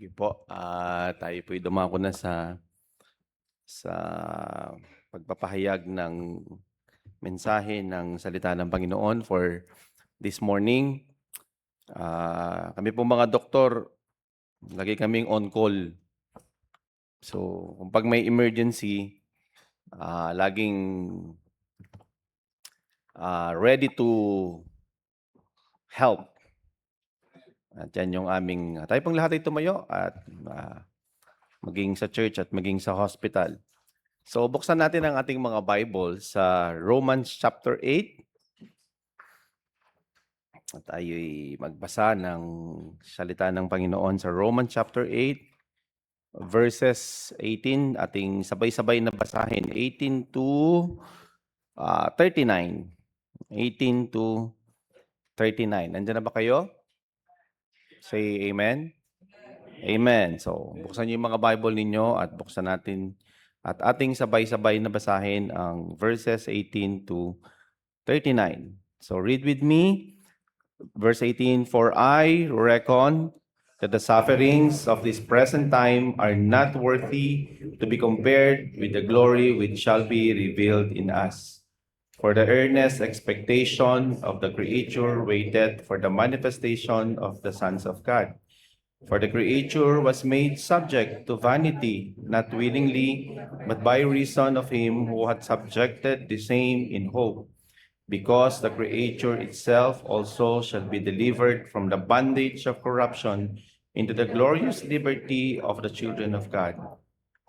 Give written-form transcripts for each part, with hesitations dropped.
Sige po, tayo po'y dumako na sa pagpapahayag ng mensahe ng salita ng Panginoon for this morning. Kami pong mga doktor, lagi kaming on call. So, kung pag may emergency, laging ready to help. At yan yung tayo pong lahat ay tumayo at maging sa church at maging sa hospital. So, buksan natin ang ating mga Bible sa Romans chapter 8. At tayo'y magbasa ng salita ng Panginoon sa Romans chapter 8, verses 18. Ating sabay-sabay na basahin, 18 to 39. 18 to 39. Nandiyan na ba kayo? Say amen. Amen. So, buksan niyo yung mga Bible ninyo at buksan natin at ating sabay-sabay na basahin ang verses 18 to 39. So, read with me. Verse 18, "For I reckon that the sufferings of this present time are not worthy to be compared with the glory which shall be revealed in us. For the earnest expectation of the creature waited for the manifestation of the sons of God. For the creature was made subject to vanity, not willingly, but by reason of him who had subjected the same in hope, because the creature itself also shall be delivered from the bondage of corruption into the glorious liberty of the children of God.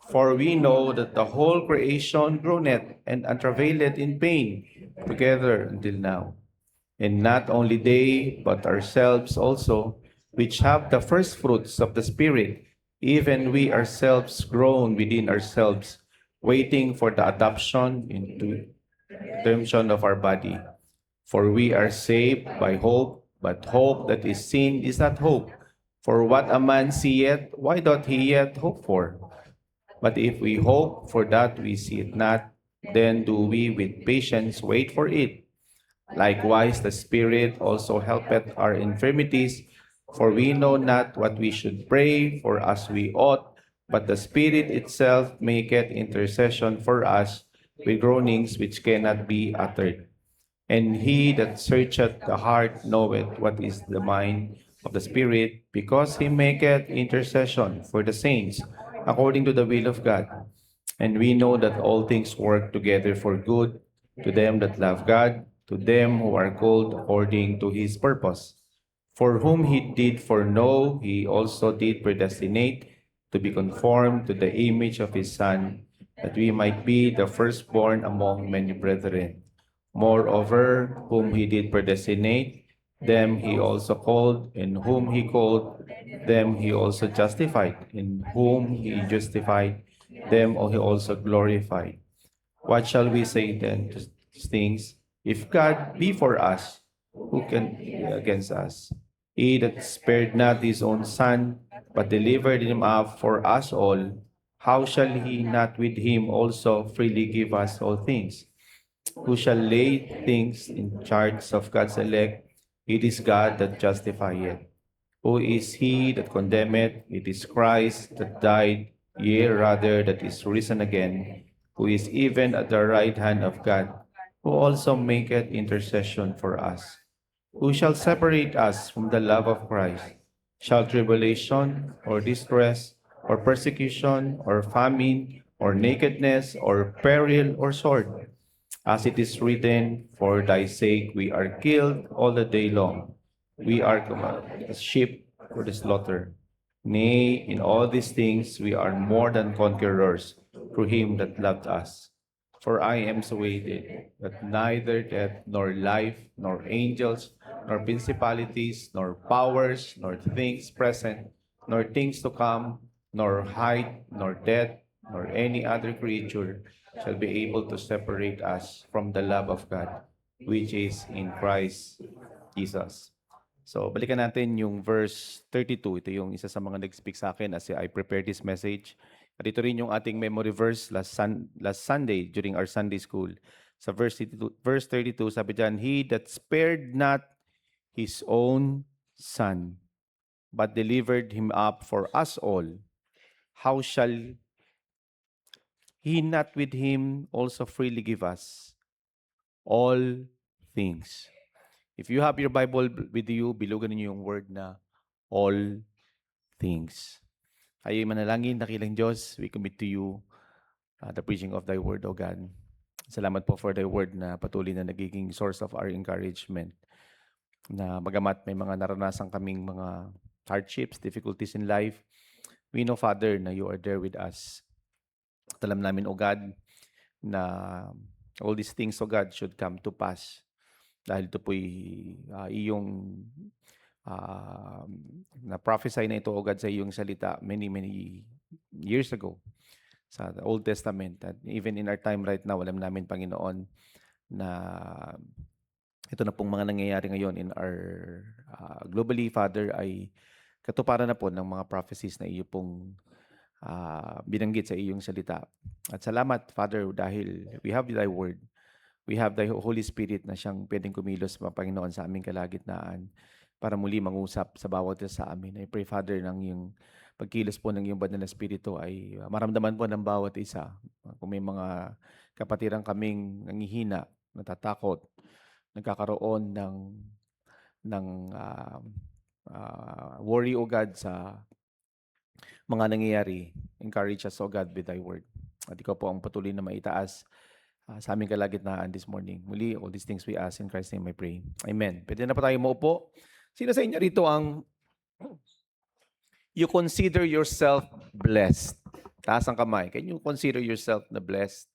For we know that the whole creation groaneth and travaileth in pain together until now. And not only they, but ourselves also, which have the first fruits of the Spirit, even we ourselves groan within ourselves, waiting for the adoption into redemption of our body. For we are saved by hope, but hope that is seen is not hope. For what a man seeth, why doth he yet hope for? But if we hope for that we see it not, then do we with patience wait for it. Likewise, the Spirit also helpeth our infirmities, for we know not what we should pray for as we ought, but the Spirit itself maketh intercession for us with groanings which cannot be uttered. And he that searcheth the heart knoweth what is the mind of the Spirit, because he maketh intercession for the saints according to the will of God. And we know that all things work together for good to them that love God, to them who are called according to his purpose. For whom he did foreknow, he also did predestinate to be conformed to the image of his Son, that we might be the firstborn among many brethren. Moreover, whom he did predestinate, them he also called, and whom he called, them he also justified, and whom he justified, them he also glorified. What shall we say then to these things? If God be for us, who can be against us? He that spared not his own Son, but delivered him up for us all, how shall he not with him also freely give us all things? Who shall lay things in charge of God's elect? It is God that justifieth. Who is he that condemneth? It is Christ that died, yea, rather that is risen again, who is even at the right hand of God, who also maketh intercession for us. Who shall separate us from the love of Christ? Shall tribulation, or distress, or persecution, or famine, or nakedness, or peril, or sword? As it is written, for thy sake we are killed all the day long. We are as sheep for the slaughter. Nay, in all these things we are more than conquerors through him that loved us. For I am persuaded that neither death, nor life, nor angels, nor principalities, nor powers, nor things present, nor things to come, nor height, nor depth, nor any other creature shall be able to separate us from the love of God, which is in Christ Jesus. So, balikan natin yung verse 32. Ito yung isa sa mga nag-speak sa akin as I prepared this message. At ito rin yung ating memory verse last Sunday during our Sunday school. Sa verse 32, sabi dyan, "He that spared not his own Son, but delivered him up for us all, how shall he not with him also freely give us all things? If you have your Bible with you, bilugan niyo yung word na all things. Tayo'y manalangin, dakilang Diyos, we commit to you the preaching of thy word, O God. Salamat po for thy word na patuloy na nagiging source of our encouragement. Na bagamat may mga naranasan kaming mga hardships, difficulties in life, we know, Father, na you are there with us. At alam namin, O God, na all these things, O God, should come to pass. Dahil ito po'y iyong na-prophesy na ito, O God, sa iyong salita many years ago sa Old Testament. At even in our time right now, alam namin, Panginoon, na ito na pong mga nangyayari ngayon in our globally, Father, ay katuparan na po ng mga prophecies na iyo pong binanggit sa iyong salita. At salamat, Father, dahil we have thy word. We have thy Holy Spirit na siyang pwedeng kumilos, Panginoon, sa aming kalagitnaan para muli mangusap sa bawat isa sa amin. I pray, Father, ng iyong pagkilos po ng iyong banal na Espiritu ay maramdaman po ng bawat isa. Kung may mga kapatiran kaming nangihina, natatakot, nagkakaroon ng worry, O God, sa mga nangyayari, encourage us, O God, with thy word. At ikaw po ang patuloy na maitaas sa aming kalagitnaan this morning. Muli, all these things we ask in Christ's name I pray. Amen. Pwede na pa tayo maupo. Sino sa inyo rito ang you consider yourself blessed? Taas ang kamay. Can you consider yourself na blessed?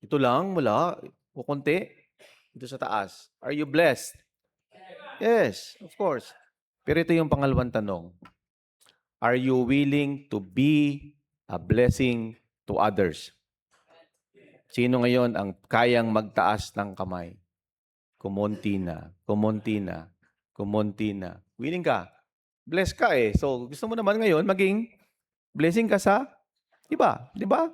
Ito lang, wala. O konti. Ito sa taas. Are you blessed? Yes, of course. Pero ito yung pangalawang tanong. Are you willing to be a blessing to others? Sino ngayon ang kayang magtaas ng kamay? Kumonti na, kumonti na, kumonti na. Willing ka? Bless ka eh. So, gusto mo naman ngayon maging blessing ka sa iba. Di ba?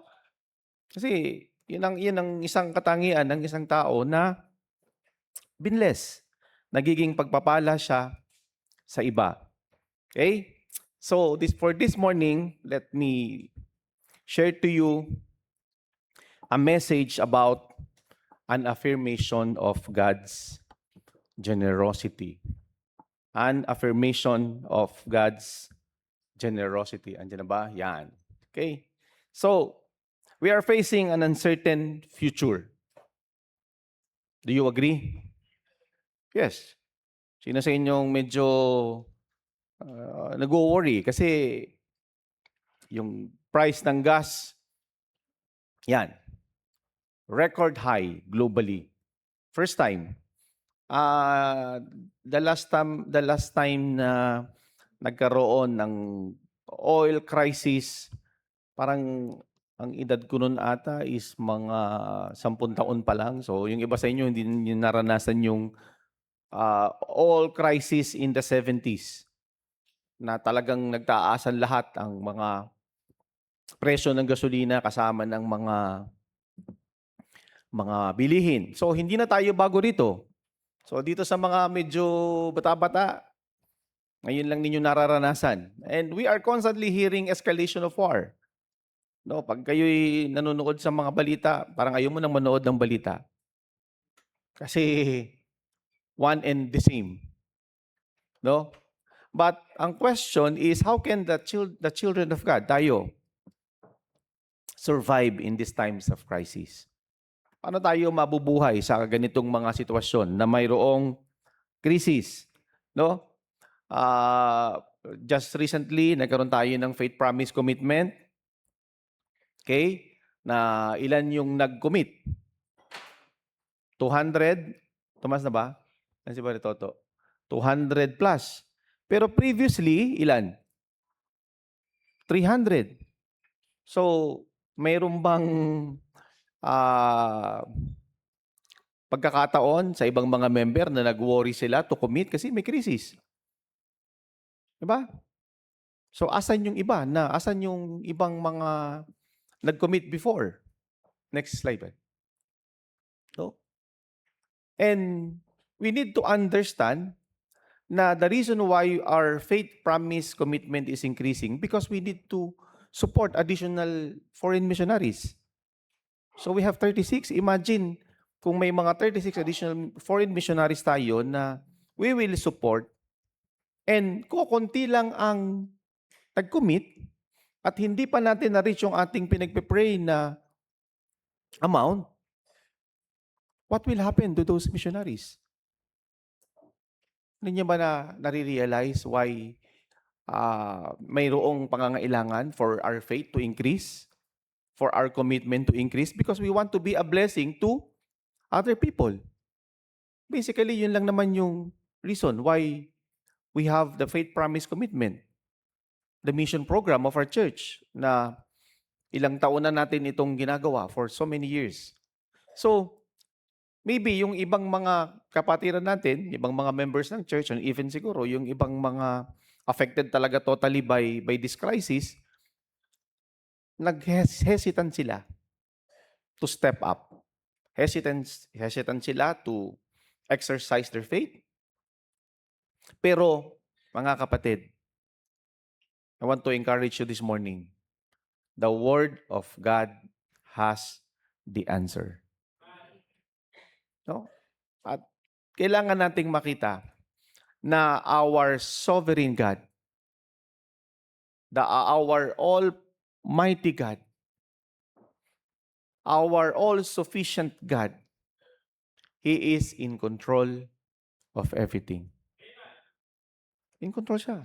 Kasi yun ang isang katangian ng isang tao na binless. Nagiging pagpapala siya sa iba. Okay? So, for this morning, let me share to you a message about an affirmation of God's generosity. An affirmation of God's generosity. Andiyan na ba? Yan. Okay? So, we are facing an uncertain future. Do you agree? Yes. Sino sa inyong medyo nag-worry kasi yung price ng gas, yan, record high globally. First time. The last time na nagkaroon ng oil crisis, parang ang edad ko noon ata is mga 10 taon pa lang. So yung iba sa inyo hindi niyo naranasan yung oil crisis in the 70s na talagang nagtaasan lahat ang mga presyo ng gasolina kasama ng mga bilihin. So hindi na tayo bago rito. So dito sa mga medyo bata-bata, ngayon lang ninyo nararanasan. And we are constantly hearing escalation of war. No, pag kayo'y nanonood sa mga balita, parang ayaw mo nang manood ng balita. Kasi one and the same. No? But ang question is, how can the children of God, tayo, survive in these times of crisis? Paano tayo mabubuhay sa ganitong mga sitwasyon na mayroong krisis? No? Just recently, nagkaroon tayo ng faith promise commitment. Okay? Na ilan yung nag-commit? 200? Tumas na ba? Ano si Pare Toto? 200 plus. Pero previously, ilan? 300. So, mayroon bang pagkakataon sa ibang mga member na nag-worry sila to commit kasi may krisis? Diba? So, asan yung iba na? Asan yung ibang mga nag-commit before? Next slide. So, and we need to understand na the reason why our faith promise commitment is increasing because we need to support additional foreign missionaries. So we have 36. Imagine kung may mga 36 additional foreign missionaries tayo na we will support and kukunti lang ang nag-commit at hindi pa natin na-reach yung ating pinagpe-pray na amount, what will happen to those missionaries? Hindi niyo ba nare-realize why mayroong pangangailangan for our faith to increase, for our commitment to increase? Because we want to be a blessing to other people. Basically, yun lang naman yung reason why we have the faith promise commitment, the mission program of our church na ilang taon na natin itong ginagawa for so many years. So, maybe yung ibang mga kapatiran natin, ibang mga members ng church, and even siguro yung ibang mga affected talaga totally by this crisis, nag-hesitant sila to step up. Hesitant sila to exercise their faith. Pero, mga kapatid, I want to encourage you this morning. The Word of God has the answer. No? At kailangan nating makita na our sovereign God, our almighty God, our all-sufficient God, He is in control of everything. In control siya.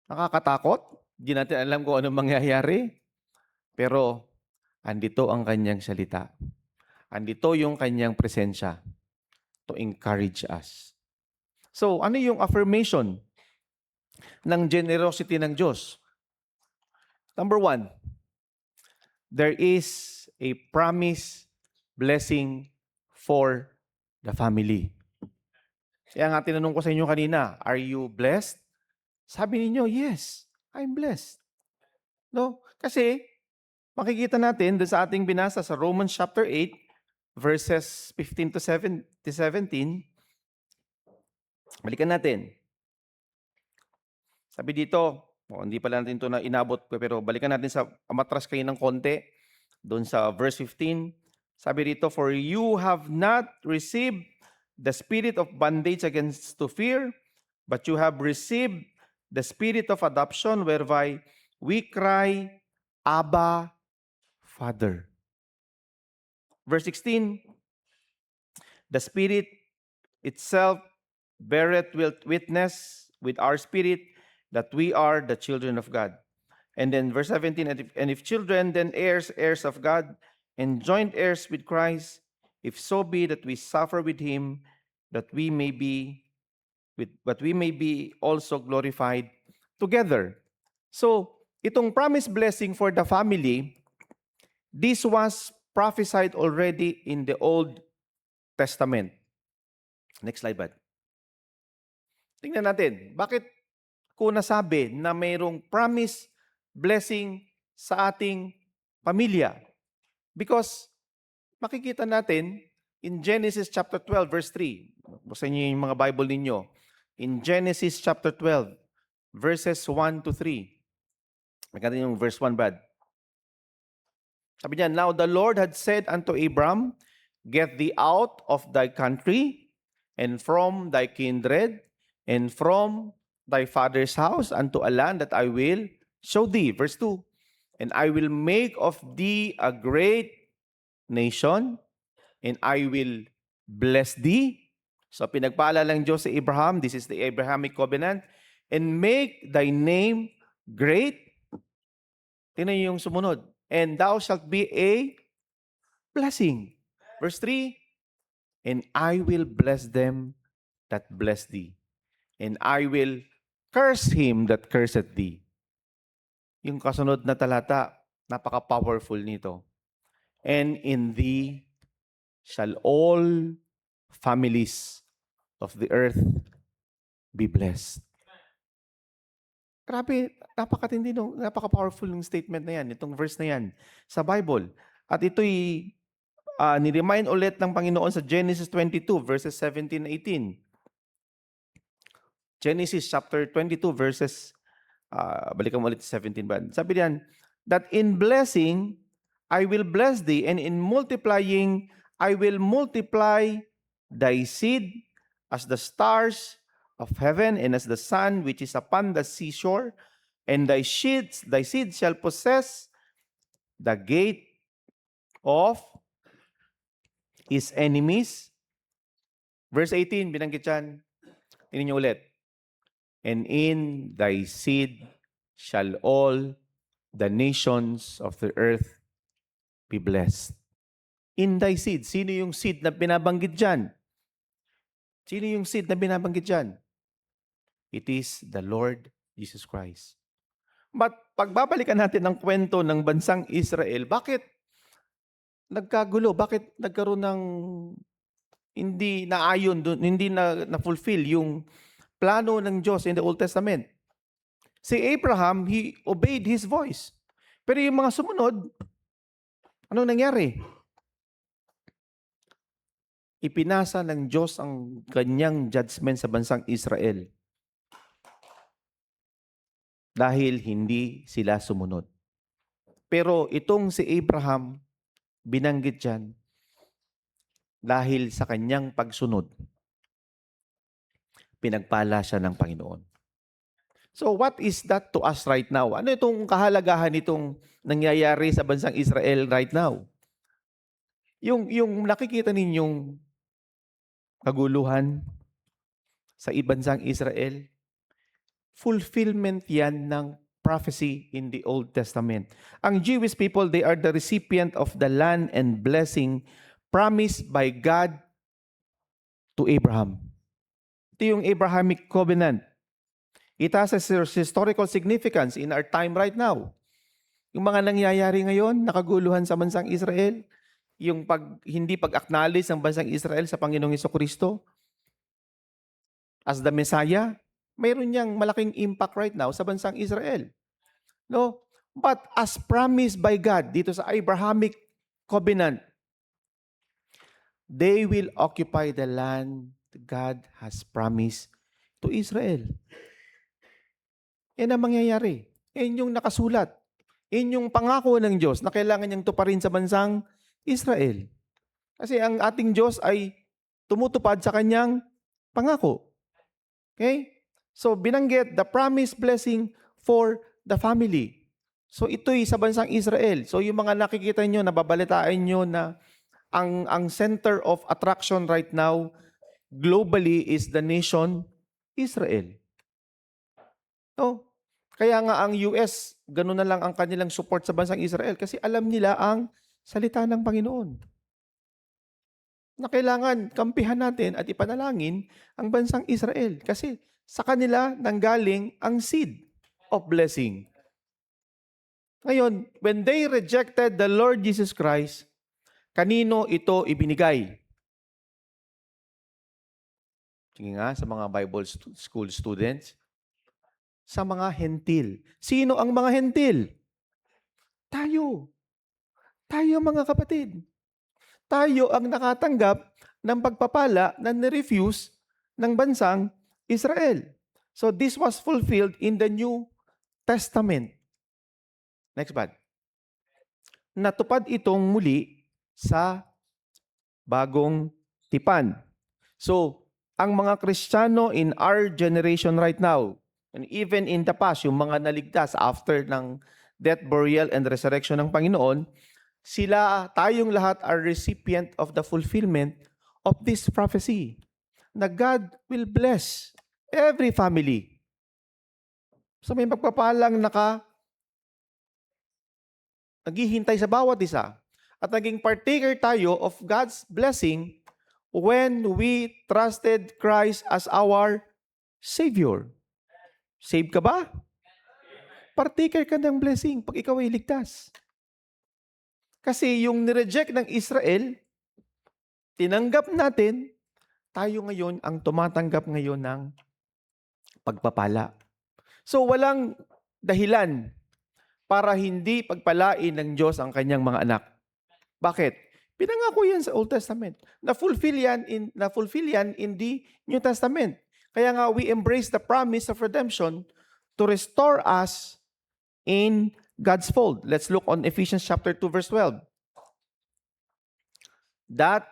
Nakakatakot. Di natin alam kung anong mangyayari. Pero, andito ang kanyang salita. Andito yung kanyang presensya to encourage us. So, ano yung affirmation ng generosity ng Diyos? Number 1, there is a promise blessing for the family. Kaya nga tinanong ko sa inyo kanina, are you blessed? Sabi ninyo, yes, I'm blessed. No? Kasi, makikita natin doon sa ating binasa sa Romans chapter 8, verses 15 to 17. Balikan natin. Sabi dito, hindi pala natin ito na inabot, pero balikan natin sa amatras kayo ng konti. Doon sa verse 15, sabi dito, for you have not received the spirit of bondage against to fear, but you have received the spirit of adoption whereby we cry, Abba, Father. Verse 16, the Spirit itself beareth witness with our spirit that we are the children of God. And then verse 17, and if children, then heirs, heirs of God, and joint heirs with Christ, if so be that we suffer with him, that we may be also glorified together. So, itong promised blessing for the family, this was prophesied already in the Old Testament. Next slide, bud. Tingnan natin, bakit ko nasabi na mayroong promise blessing sa ating pamilya? Because makikita natin in Genesis chapter 12 verse 3. Buksan niyo yung mga Bible ninyo. In Genesis chapter 12 verses 1 to 3. Maganda yung verse 1, bad. Sabi niya, now the Lord had said unto Abram, get thee out of thy country, and from thy kindred, and from thy father's house, unto a land that I will show thee. Verse 2, and I will make of thee a great nation, and I will bless thee. So pinagpaalala ng Diyos sa Abraham, this is the Abrahamic covenant, and make thy name great. Tingnan yung sumunod. And thou shalt be a blessing. Verse 3, and I will bless them that bless thee, and I will curse him that curseth thee. Yung kasunod na talata, napaka-powerful nito. And in thee shall all families of the earth be blessed. Grabe, napakatindi, napaka-powerful yung statement na yan, itong verse na yan sa Bible. At ito'y ni-remind ulit ng Panginoon sa Genesis 22, verses 17 and 18. Genesis chapter 22 verses, balikan mo ulit 17 ba? Sabi diyan, that in blessing, I will bless thee, and in multiplying, I will multiply thy seed as the stars of heaven and as the sun which is upon the seashore, and thy seed shall possess the gate of his enemies. Verse 18, binanggit yan. Tingnan niyo ulit. And in thy seed shall all the nations of the earth be blessed. In thy seed. Sino yung seed na binabanggit dyan? Sino yung seed na binabanggit dyan? It is the Lord Jesus Christ. But pagbabalikan natin ang kwento ng bansang Israel, bakit nagkagulo? Bakit nagkaroon ng hindi naayon, hindi na-fulfill yung plano ng Diyos in the Old Testament? Si Abraham, he obeyed his voice. Pero yung mga sumunod, anong nangyari? Ipinasa ng Diyos ang kanyang judgment sa bansang Israel dahil hindi sila sumunod. Pero itong si Abraham, binanggit dyan, dahil sa kanyang pagsunod, pinagpala siya ng Panginoon. So what is that to us right now? Ano itong kahalagahan nitong nangyayari sa bansang Israel right now? Yung nakikita ninyong kaguluhan sa bansang Israel, fulfillment yan ng prophecy in the Old Testament. Ang Jewish people, they are the recipient of the land and blessing promised by God to Abraham. Ito yung Abrahamic covenant. It has a historical significance in our time right now. Yung mga nangyayari ngayon, nakaguluhan sa bansang Israel, yung hindi pag-acknowledge ng bansang Israel sa Panginoong Jesucristo as the Messiah, mayroon niyang malaking impact right now sa bansang Israel. No? But as promised by God dito sa Abrahamic covenant, they will occupy the land God has promised to Israel. Yan ang mangyayari. Yan yung nakasulat. Yan yung pangako ng Diyos na kailangan niyang tuparin sa bansang Israel. Kasi ang ating Diyos ay tumutupad sa kanyang pangako. Okay? So, binanggit the promised blessing for the family. So, ito'y sa bansang Israel. So, yung mga nakikita nyo, nababalitaan nyo na ang center of attraction right now globally is the nation Israel. No? Kaya nga ang US, ganun na lang ang kanilang support sa bansang Israel kasi alam nila ang salita ng Panginoon. Na kailangan kampihan natin at ipanalangin ang bansang Israel kasi sa kanila nanggaling ang seed of blessing. Ngayon, when they rejected the Lord Jesus Christ, kanino ito ibinigay? Sige nga, sa mga Bible school students, sa mga hentil. Sino ang mga hentil? Tayo. Tayo mga kapatid. Tayo ang nakatanggap ng pagpapala na nirefuse ng bansang Israel. So this was fulfilled in the New Testament. Next bad. Natupad itong muli sa bagong tipan. So, ang mga Kristiyano in our generation right now, and even in the past, yung mga naligtas after ng death, burial, and resurrection ng Panginoon, tayong lahat are recipient of the fulfillment of this prophecy na God will bless every family. So may pagpapalang naghihintay sa bawat isa at naging partaker tayo of God's blessing when we trusted Christ as our Savior. Save ka ba? Partaker ka ng blessing pag ikaw ay ligtas. Kasi yung nireject ng Israel, tinanggap natin, tayo ngayon ang tumatanggap ngayon ng pagpapala. So walang dahilan para hindi pagpalain ng Diyos ang kanyang mga anak. Bakit? Pinangako yan sa Old Testament. Na-fulfill yan in the New Testament. Kaya nga, we embrace the promise of redemption to restore us in God's fold. Let's look on Ephesians chapter 2, verse 12. That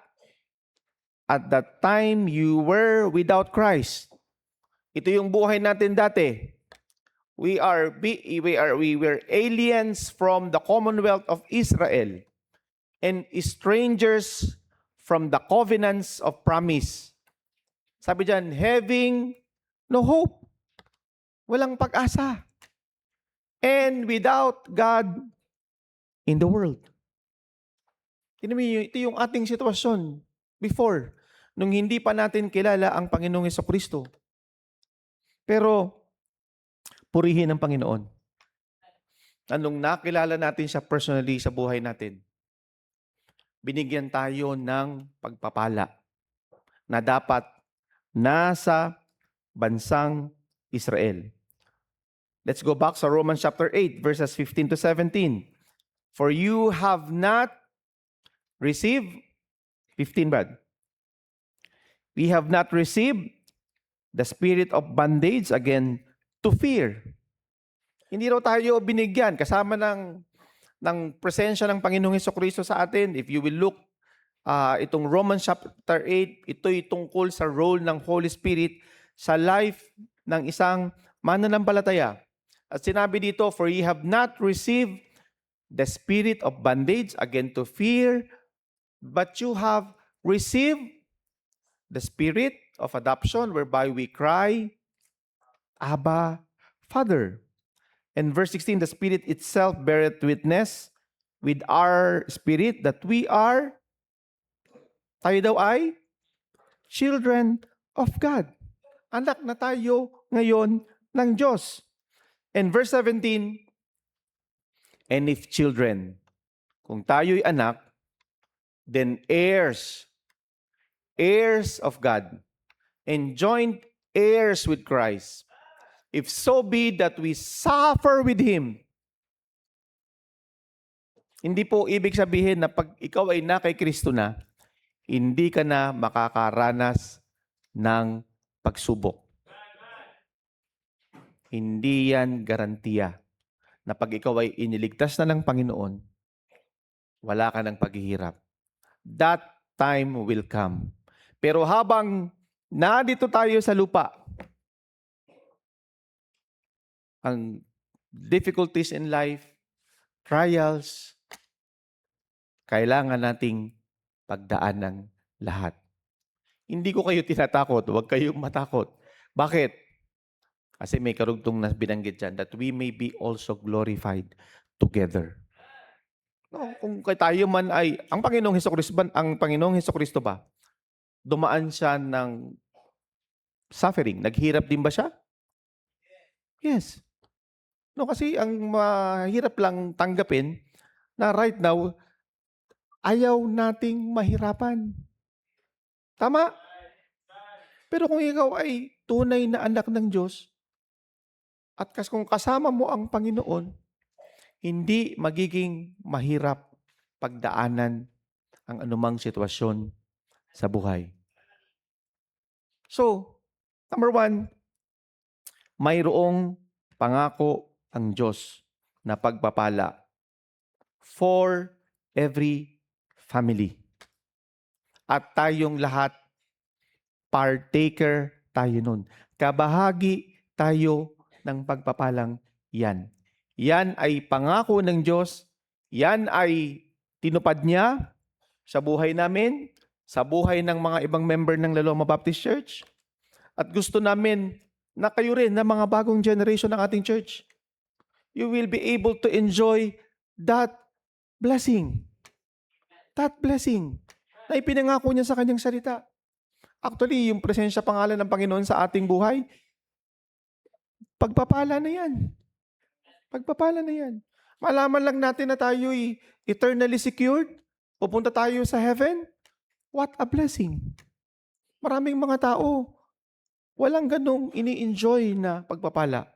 at that time you were without Christ. Ito yung buhay natin dati. We were aliens from the commonwealth of Israel and strangers from the covenants of promise. Sabi diyan, having no hope. Walang pag-asa. And without God in the world. Ito yung ating sitwasyon before, nung hindi pa natin kilala ang Panginoong Hesukristo. Pero, purihin ang Panginoon. Anong nakilala natin siya personally sa buhay natin, binigyan tayo ng pagpapala na dapat nasa bansang Israel. Let's go back sa Romans chapter 8, verses 15 to 17. For you have not received, 15 bad. We have not received the spirit of bondage again to fear. Hindi raw tayo binigyan kasama ng presensya ng Panginoong Hesukristo sa atin. If you will look, itong Romans chapter 8, ito'y tungkol sa role ng Holy Spirit sa life ng isang mananampalataya. At sinabi dito, for ye have not received the spirit of bondage again to fear, but you have received the spirit of adoption whereby we cry, Abba, Father. And verse 16, the Spirit itself beareth witness with our spirit that we are, tayo daw ay, children of God. Anak na tayo ngayon ng Diyos. And verse 17, and if children, kung tayo'y anak, then heirs of God, and joint heirs with Christ, if so be that we suffer with Him. Hindi po ibig sabihin na pag ikaw ay na kay Kristo na, hindi ka na makakaranas ng pagsubok. Hindi yan garantiya na pag ikaw ay iniligtas na ng Panginoon, wala ka ng paghihirap. That time will come. Pero habang nandito tayo sa lupa, ang difficulties in life, trials, kailangan nating pagdaanan lahat. Hindi ko kayo tinatakot, huwag kayong matakot. Bakit? Kasi may karugtong na binanggit dyan, that we may be also glorified together. No, kung tayo man ay, ang Panginoong Hesukristo ba, dumaan siya ng suffering. Naghirap din ba siya? Yes. No, kasi ang mahirap lang tanggapin na right now, ayaw nating mahirapan. Tama? Pero kung ikaw ay tunay na anak ng Diyos, at kung kasama mo ang Panginoon, hindi magiging mahirap pagdaanan ang anumang sitwasyon sa buhay. So, number 1, mayroong pangako ang Diyos na pagpapala for every family. At tayong lahat, partaker tayo nun. Kabahagi tayo ng pagpapalang yan. Yan ay pangako ng Diyos. Yan ay tinupad niya sa buhay namin, sa buhay ng mga ibang member ng Laloma Baptist Church. At gusto namin na kayo rin na mga bagong generation ng ating church, you will be able to enjoy that blessing. That blessing na ipinangako niya sa kanyang salita. Actually, yung presensya pangalan ng Panginoon sa ating buhay, pagpapala na yan. Pagpapala na yan. Malaman lang natin na tayo'y eternally secured, pupunta tayo sa heaven. What a blessing. Maraming mga tao, walang ganong ini-enjoy na pagpapala.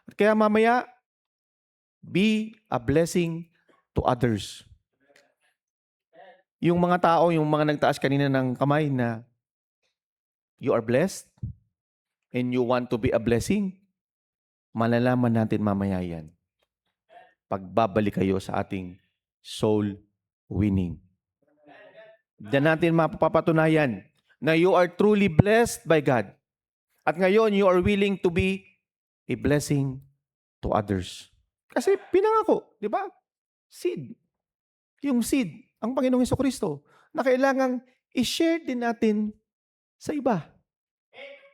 At kaya mamaya, be a blessing to others. Yung mga tao, yung mga nagtaas kanina ng kamay na you are blessed and you want to be a blessing, malalaman natin mamaya yan. Pagbabalik kayo sa ating soul winning. Diyan natin mapapatunayan na you are truly blessed by God. At ngayon, you are willing to be a blessing to others. Kasi pinangako, di ba? Seed. Yung seed, ang Panginoong Jesucristo, na kailangang i-share din natin sa iba.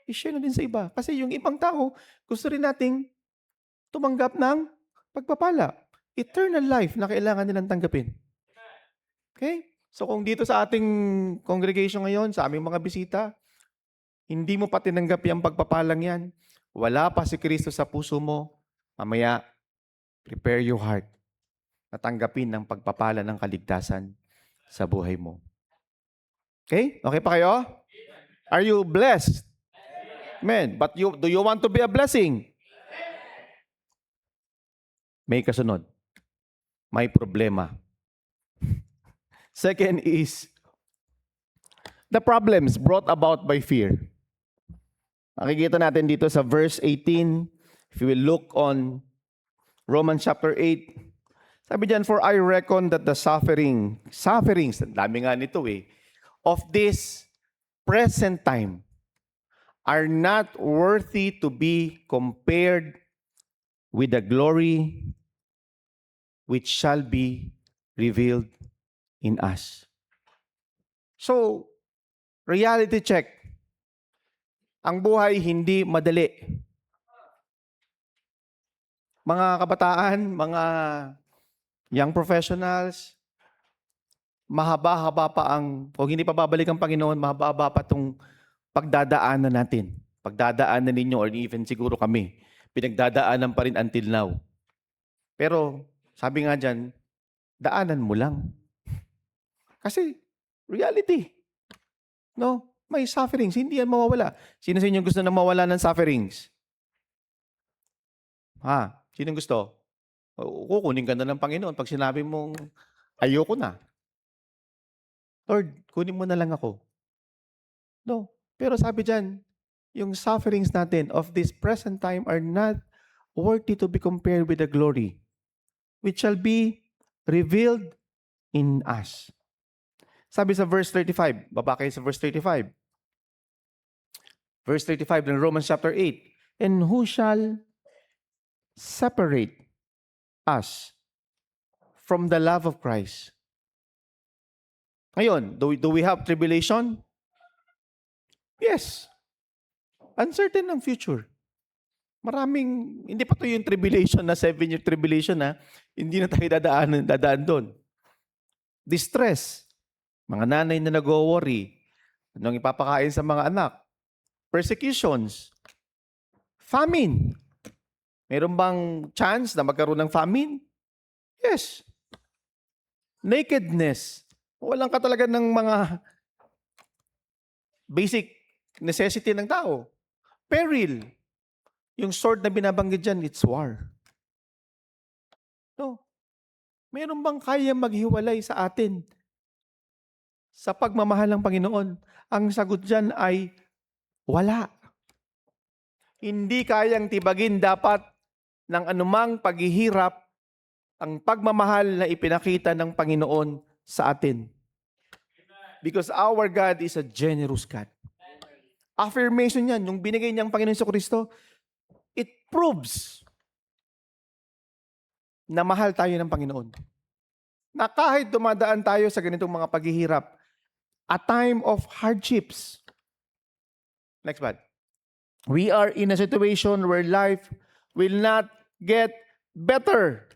I-share na din sa iba. Kasi yung ibang tao, gusto rin nating tumanggap ng pagpapala. Eternal life na kailangan nilang tanggapin. Okay? So kung dito sa ating congregation ngayon, sa aming mga bisita, hindi mo pa tinanggap yung pagpapalang yan, wala pa si Kristo sa puso mo, mamaya, prepare your heart na tanggapin ng pagpapala ng kaligtasan sa buhay mo. Okay? Okay pa kayo? Are you blessed? Amen. But do you want to be a blessing? May kasunod. May problema. Second is the problems brought about by fear. Makikita natin dito sa verse 18, if you will look on Romans chapter 8, sabi diyan, for I reckon that the sufferings, dami nga nito of this present time are not worthy to be compared with the glory which shall be revealed in us. So, reality check. Ang buhay hindi madali. Mga kabataan, mga young professionals, mahaba-haba pa kung hindi pa babalik ang Panginoon, mahaba-haba pa itong pagdadaanan natin. Pagdadaanan ninyo or even siguro kami. Pinagdadaanan pa rin until now. Pero, sabi nga dyan, daanan mo lang. Kasi, reality. No? May sufferings, hindi yan mawawala. Sino sa inyo gusto na mawala ng sufferings? Sino gusto? Kukunin ka na ng Panginoon pag sinabi mong, ayoko na. Lord, kunin mo na lang ako. No. Pero sabi dyan, yung sufferings natin of this present time are not worthy to be compared with the glory which shall be revealed in us. Sabi sa verse 35, baba kayo sa verse 35. Verse 35 ng Romans chapter 8, and who shall separate us from the love of Christ? Ngayon, do we have tribulation? Yes. Uncertain ang future. Maraming, hindi pa to yung tribulation na 7-year tribulation hindi na tayo dadaan doon. Distress. Mga nanay na nag-worry. Anong ipapakain sa mga anak? Persecutions. Famine. Meron bang chance na magkaroon ng famine? Yes. Nakedness. Walang katalagan ng mga basic necessity ng tao. Peril. Yung sword na binabanggit dyan, it's war. No. Meron bang kaya maghiwalay sa atin sa pagmamahal ng Panginoon? Ang sagot dyan ay wala. Hindi kayang tibagin dapat ng anumang paghihirap ang pagmamahal na ipinakita ng Panginoon sa atin. Because our God is a generous God. Affirmation yan, yung binigay niyang Panginoon Jesucristo, it proves na mahal tayo ng Panginoon. Na kahit dumadaan tayo sa ganitong mga paghihirap, a time of hardships. Next slide. We are in a situation where life will not get better.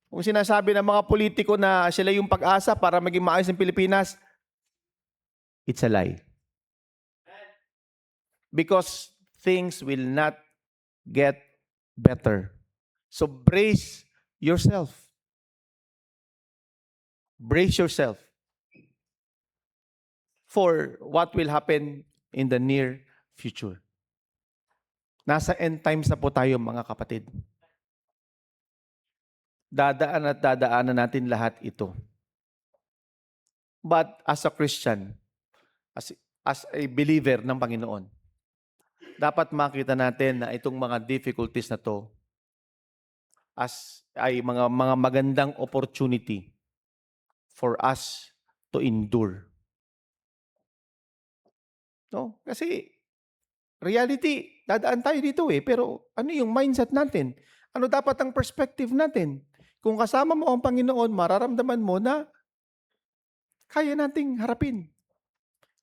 Kung sinasabi ng mga politiko na sila yung pag-asa para maging maayos ng Pilipinas, it's a lie. Because things will not get better. So brace yourself. Brace yourself for what will happen in the near future. Nasa end times na po tayo, mga kapatid. Dadaan at dadaanan natin lahat ito. But as a Christian, as a believer ng Panginoon, dapat makita natin na itong mga difficulties na to ay mga magandang opportunity for us to endure. No? Kasi reality, dadaan tayo dito pero ano yung mindset natin? Ano dapat ang perspective natin? Kung kasama mo ang Panginoon, mararamdaman mo na kaya nating harapin.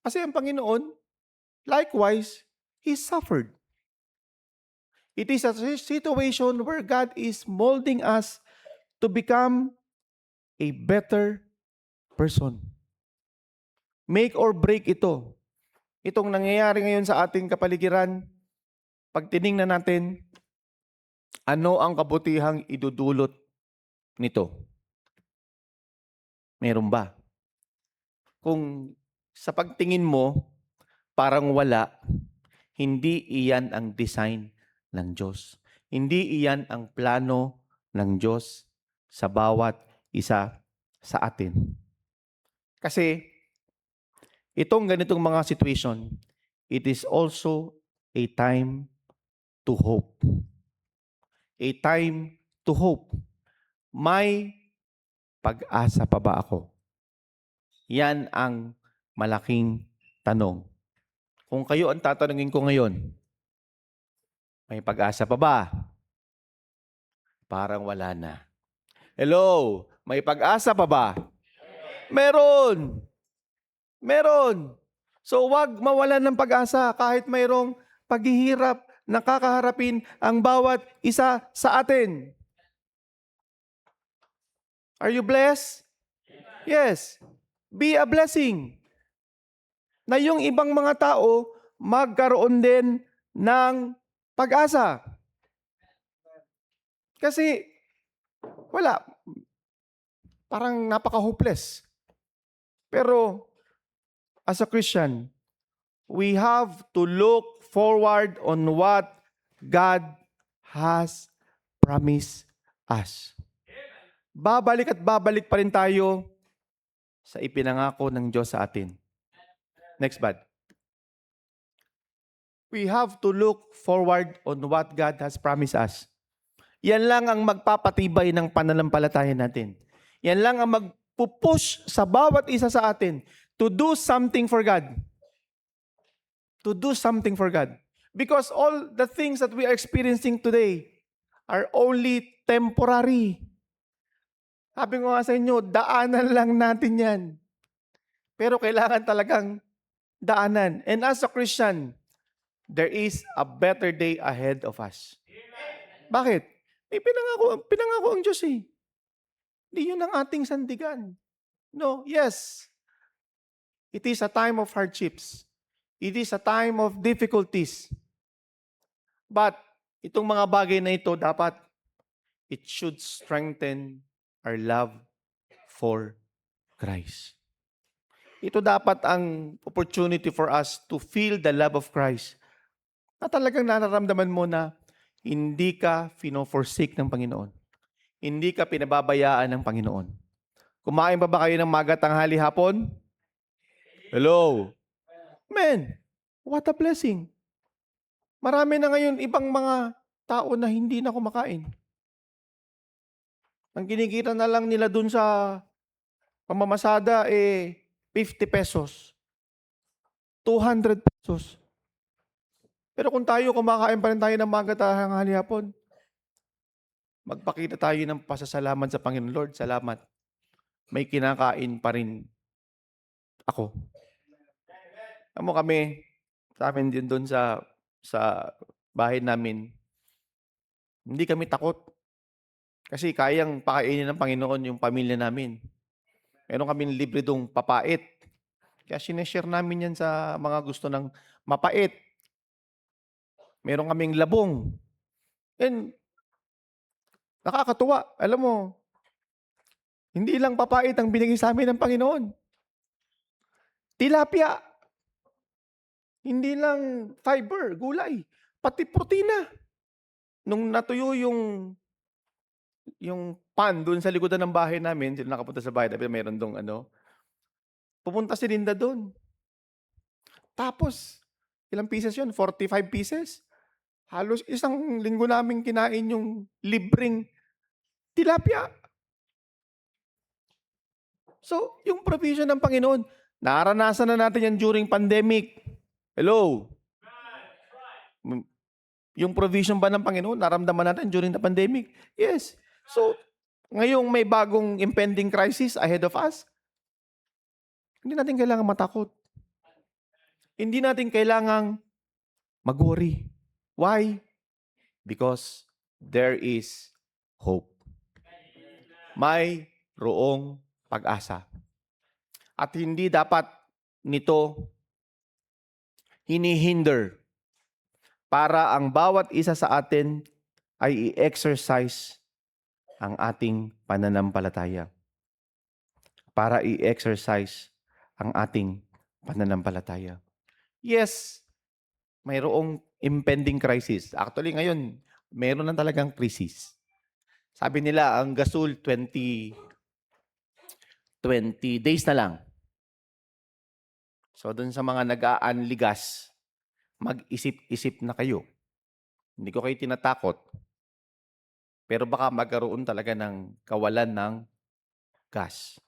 Kasi ang Panginoon, likewise, He suffered. It is a situation where God is molding us to become a better person. Make or break ito. Itong nangyayari ngayon sa ating kapaligiran, pag tiningnan natin, ano ang kabutihang idudulot nito? Meron ba? Kung sa pagtingin mo, parang wala, hindi iyan ang design ng Diyos. Hindi iyan ang plano ng Diyos sa bawat isa sa atin. Kasi itong ganitong mga situation, it is also a time to hope. A time to hope. May pag-asa pa ba ako? Yan ang malaking tanong. Kung kayo ang tatanungin ko ngayon, may pag-asa pa ba? Parang wala na. Hello, may pag-asa pa ba? Meron! Meron! So wag mawalan ng pag-asa kahit mayroong paghihirap na kakaharapin ang bawat isa sa atin. Are you blessed? Yes. Be a blessing. Na yung ibang mga tao magkaroon din ng pag-asa. Kasi wala. Parang napaka-hopeless. Pero as a Christian, we have to look forward on what God has promised us. Babalik at babalik pa rin tayo sa ipinangako ng Diyos sa atin. Next bud. We have to look forward on what God has promised us. Yan lang ang magpapatibay ng pananampalataya natin. Yan lang ang magpupush sa bawat isa sa atin to do something for God. To do something for God. Because all the things that we are experiencing today are only temporary. Sabi ko nga sa inyo, daanan lang natin yan. Pero kailangan talagang daanan. And as a Christian, there is a better day ahead of us. Bakit? May pinangako ang Diyos eh. Hindi yun ang ating sandigan. No, yes. It is a time of hardships. It is a time of difficulties. But itong mga bagay na ito, dapat it should strengthen our love for Christ. Ito dapat ang opportunity for us to feel the love of Christ. Na talagang nararamdaman mo na hindi ka fino-forsake ng Panginoon. Hindi ka pinababayaan ng Panginoon. Kumain pa ba kayo ng maga, tanghali, hapon? Hello? Man, what a blessing. Marami na ngayon ibang mga tao na hindi na kumakain. Ang kinikita na lang nila dun sa pamamasada 50 pesos. 200 pesos. Pero kung tayo kumakain pa rin tayo ng maga, tanghali, hapon, magpakita tayo ng pasasalamat sa Panginoon. Lord, salamat. May kinakain pa rin ako. Alam mo kami, sa amin din doon sa bahay namin, hindi kami takot. Kasi kayang pakainin ng Panginoon yung pamilya namin. Meron kaming libre dong papait. Kaya sineshare namin yan sa mga gusto ng mapait. Meron kaming labong. And nakakatuwa. Alam mo, hindi lang papait ang binigay sa amin ng Panginoon. Tilapia. Hindi lang fiber, gulay. Pati protina. Nung natuyo yung pan doon sa likodan ng bahay namin, sila nakapunta sa bahay, dahil mayroon dong pumunta si Linda doon. Tapos, Ilang pieces yun? 45 pieces? Halos isang linggo namin kinain yung libreng tilapia. So, yung provision ng Panginoon, naranasan na natin yan during pandemic. Hello? Yung provision ba ng Panginoon, naramdaman natin during the pandemic? Yes. So, ngayong may bagong impending crisis ahead of us, hindi natin kailangan matakot. Hindi natin kailangang mag-worry. Why? Because there is hope. May roong pag-asa. At hindi dapat nito hinihinder para ang bawat isa sa atin ay i-exercise ang ating pananampalataya. Para i-exercise ang ating pananampalataya. Yes, mayroong impending crisis. Actually, ngayon, meron na talagang crisis. Sabi nila, ang gasol 20 days na lang. So, dun sa mga nag-aanligas, mag-isip-isip na kayo. Hindi ko kayo tinatakot. Pero baka magkaroon talaga ng kawalan ng gas.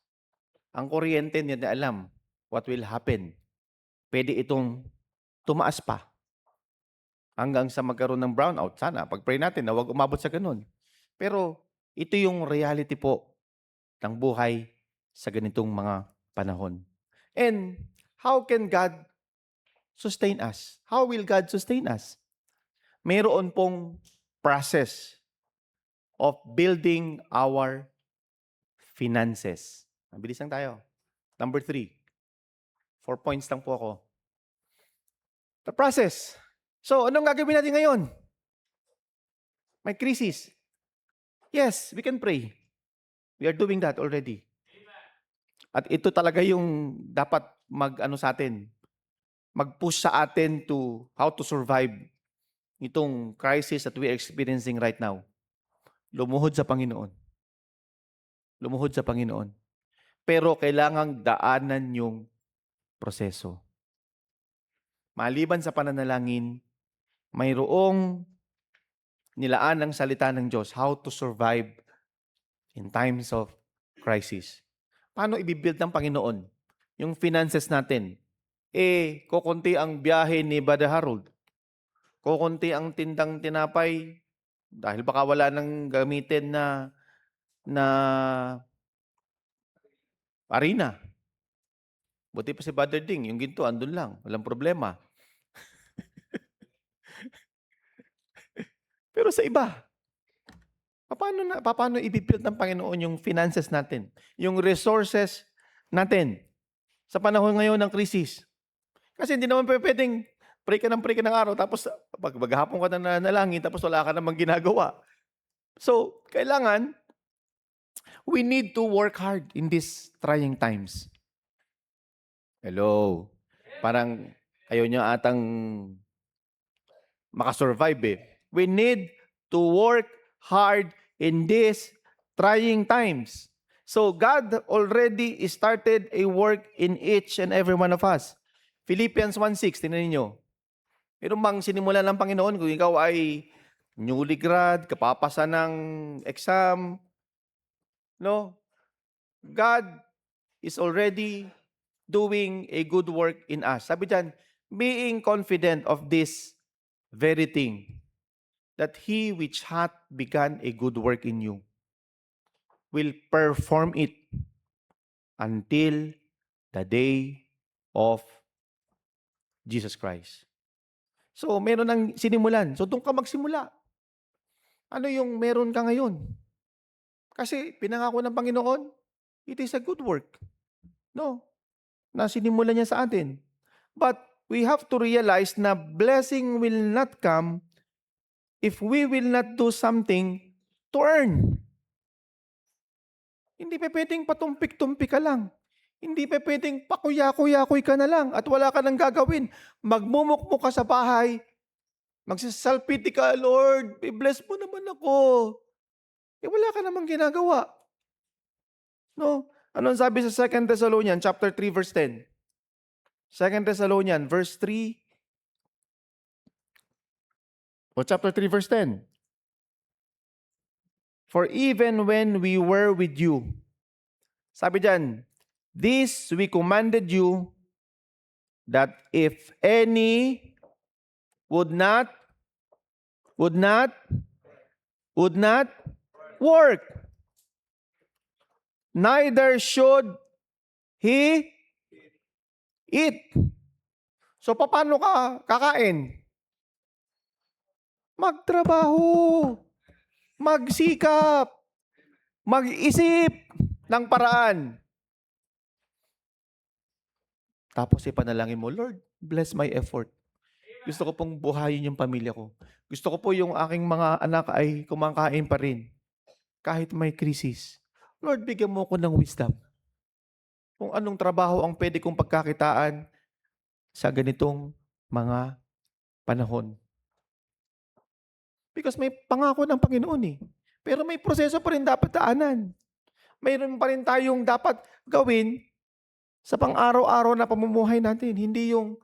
Ang kuryente, hindi na alam what will happen. Pwede itong tumaas pa hanggang sa magkaroon ng brownout. Sana, pag-pray natin na huwag umabot sa ganun. Pero ito yung reality po ng buhay sa ganitong mga panahon. And how can God sustain us? How will God sustain us? Mayroon pong process of building our finances. Mabilis lang tayo. Number 3. 4 points lang po ako. The process. So, anong gagawin natin ngayon? May crisis. Yes, we can pray. We are doing that already. At ito talaga yung dapat mag-ano sa atin, mag-push sa atin to how to survive itong crisis that we are experiencing right now. Lumuhod sa Panginoon. Lumuhod sa Panginoon. Pero kailangang daanan yung proseso. Maliban sa pananalangin, mayroong nilaan ng salita ng Diyos how to survive in times of crisis. Paano i-build ng Panginoon yung finances natin? Kukunti ang biyahe ni Brother Harold. Kukunti ang tindang tinapay dahil baka wala nang gamitin na harina. Buti pa si Brother Ding, yung ginto, andun lang. Walang problema. Pero sa iba, paano i-build ng Panginoon yung finances natin? Yung resources natin sa panahon ngayon ng krisis. Kasi hindi naman pwedeng pray ka ng araw, tapos pag maghapon ka na nanalangin, tapos wala ka namang ginagawa. So, kailangan, we need to work hard in these trying times. Hello? Parang ayaw nyo atang makasurvive eh. We need to work hard in these trying times. So God already started a work in each and every one of us. Philippians 1:6, tingnan niyo. Meron bang sinimula ng Panginoon kung ikaw ay newly grad, kapapasa ng exam? No? God is already doing a good work in us. Sabi diyan, being confident of this very thing, that He which hath begun a good work in you will perform it until the day of Jesus Christ. So, meron ng sinimulan. So, doon ka magsimula. Ano yung meron ka ngayon? Kasi pinangako ng Panginoon, it is a good work. No? Na sinimulan niya sa atin. But we have to realize na blessing will not come if we will not do something to earn. Hindi pa pwedeng patumpik-tumpik ka lang. Hindi pa pwedeng pakuya-kuya-kuy ka na lang at wala ka nang gagawin. Magmumukmuk ka sa bahay, magsasalpiti ka, Lord, i-bless mo naman ako. Wala ka namang ginagawa. No? Anong sabi sa 2 Thessalonians chapter 3 verse 10? 2 Thessalonians verse 3, O chapter 3, verse 10. For even when we were with you, sabi dyan, this we commanded you, that if any would not work, neither should he eat. So paano ka kakain? Magtrabaho, magsikap, mag-isip ng paraan. Tapos ipanalangin mo, Lord, bless my effort. Gusto ko pong buhayin yung pamilya ko. Gusto ko po yung aking mga anak ay kumakain pa rin. Kahit may krisis. Lord, bigyan mo ko ng wisdom. Kung anong trabaho ang pwede kong pagkakitaan sa ganitong mga panahon. Because may pangako ng Panginoon eh. Pero may proseso pa rin dapat daanan. Mayroon pa rin tayong dapat gawin sa pang-araw-araw na pamumuhay natin. Hindi yung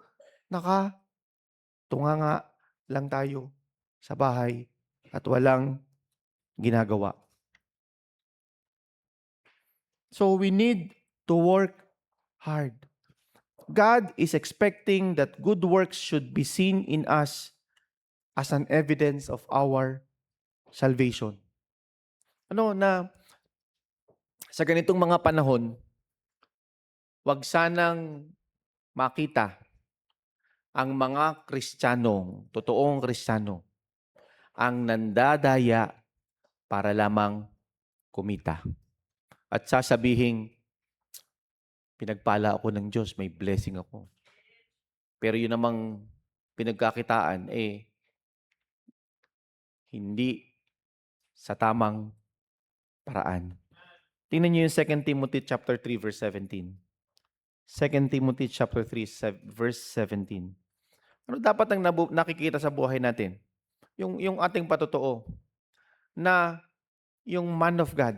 nakatunganga lang tayo sa bahay at walang ginagawa. So we need to work hard. God is expecting that good works should be seen in us as an evidence of our salvation. Na sa ganitong mga panahon, wag sanang makita ang mga Kristiyano, totoong Kristiyano, ang nandadaya para lamang kumita. At sasabihin, pinagpala ako ng Diyos, may blessing ako. Pero yun namang pinagkakitaan, hindi sa tamang paraan. Tingnan niyo yung 2 Timothy chapter 3 verse 17. 2 Timothy chapter 3 verse 17. Ano dapat ang nakikita sa buhay natin? Yung ating patotoo na yung man of God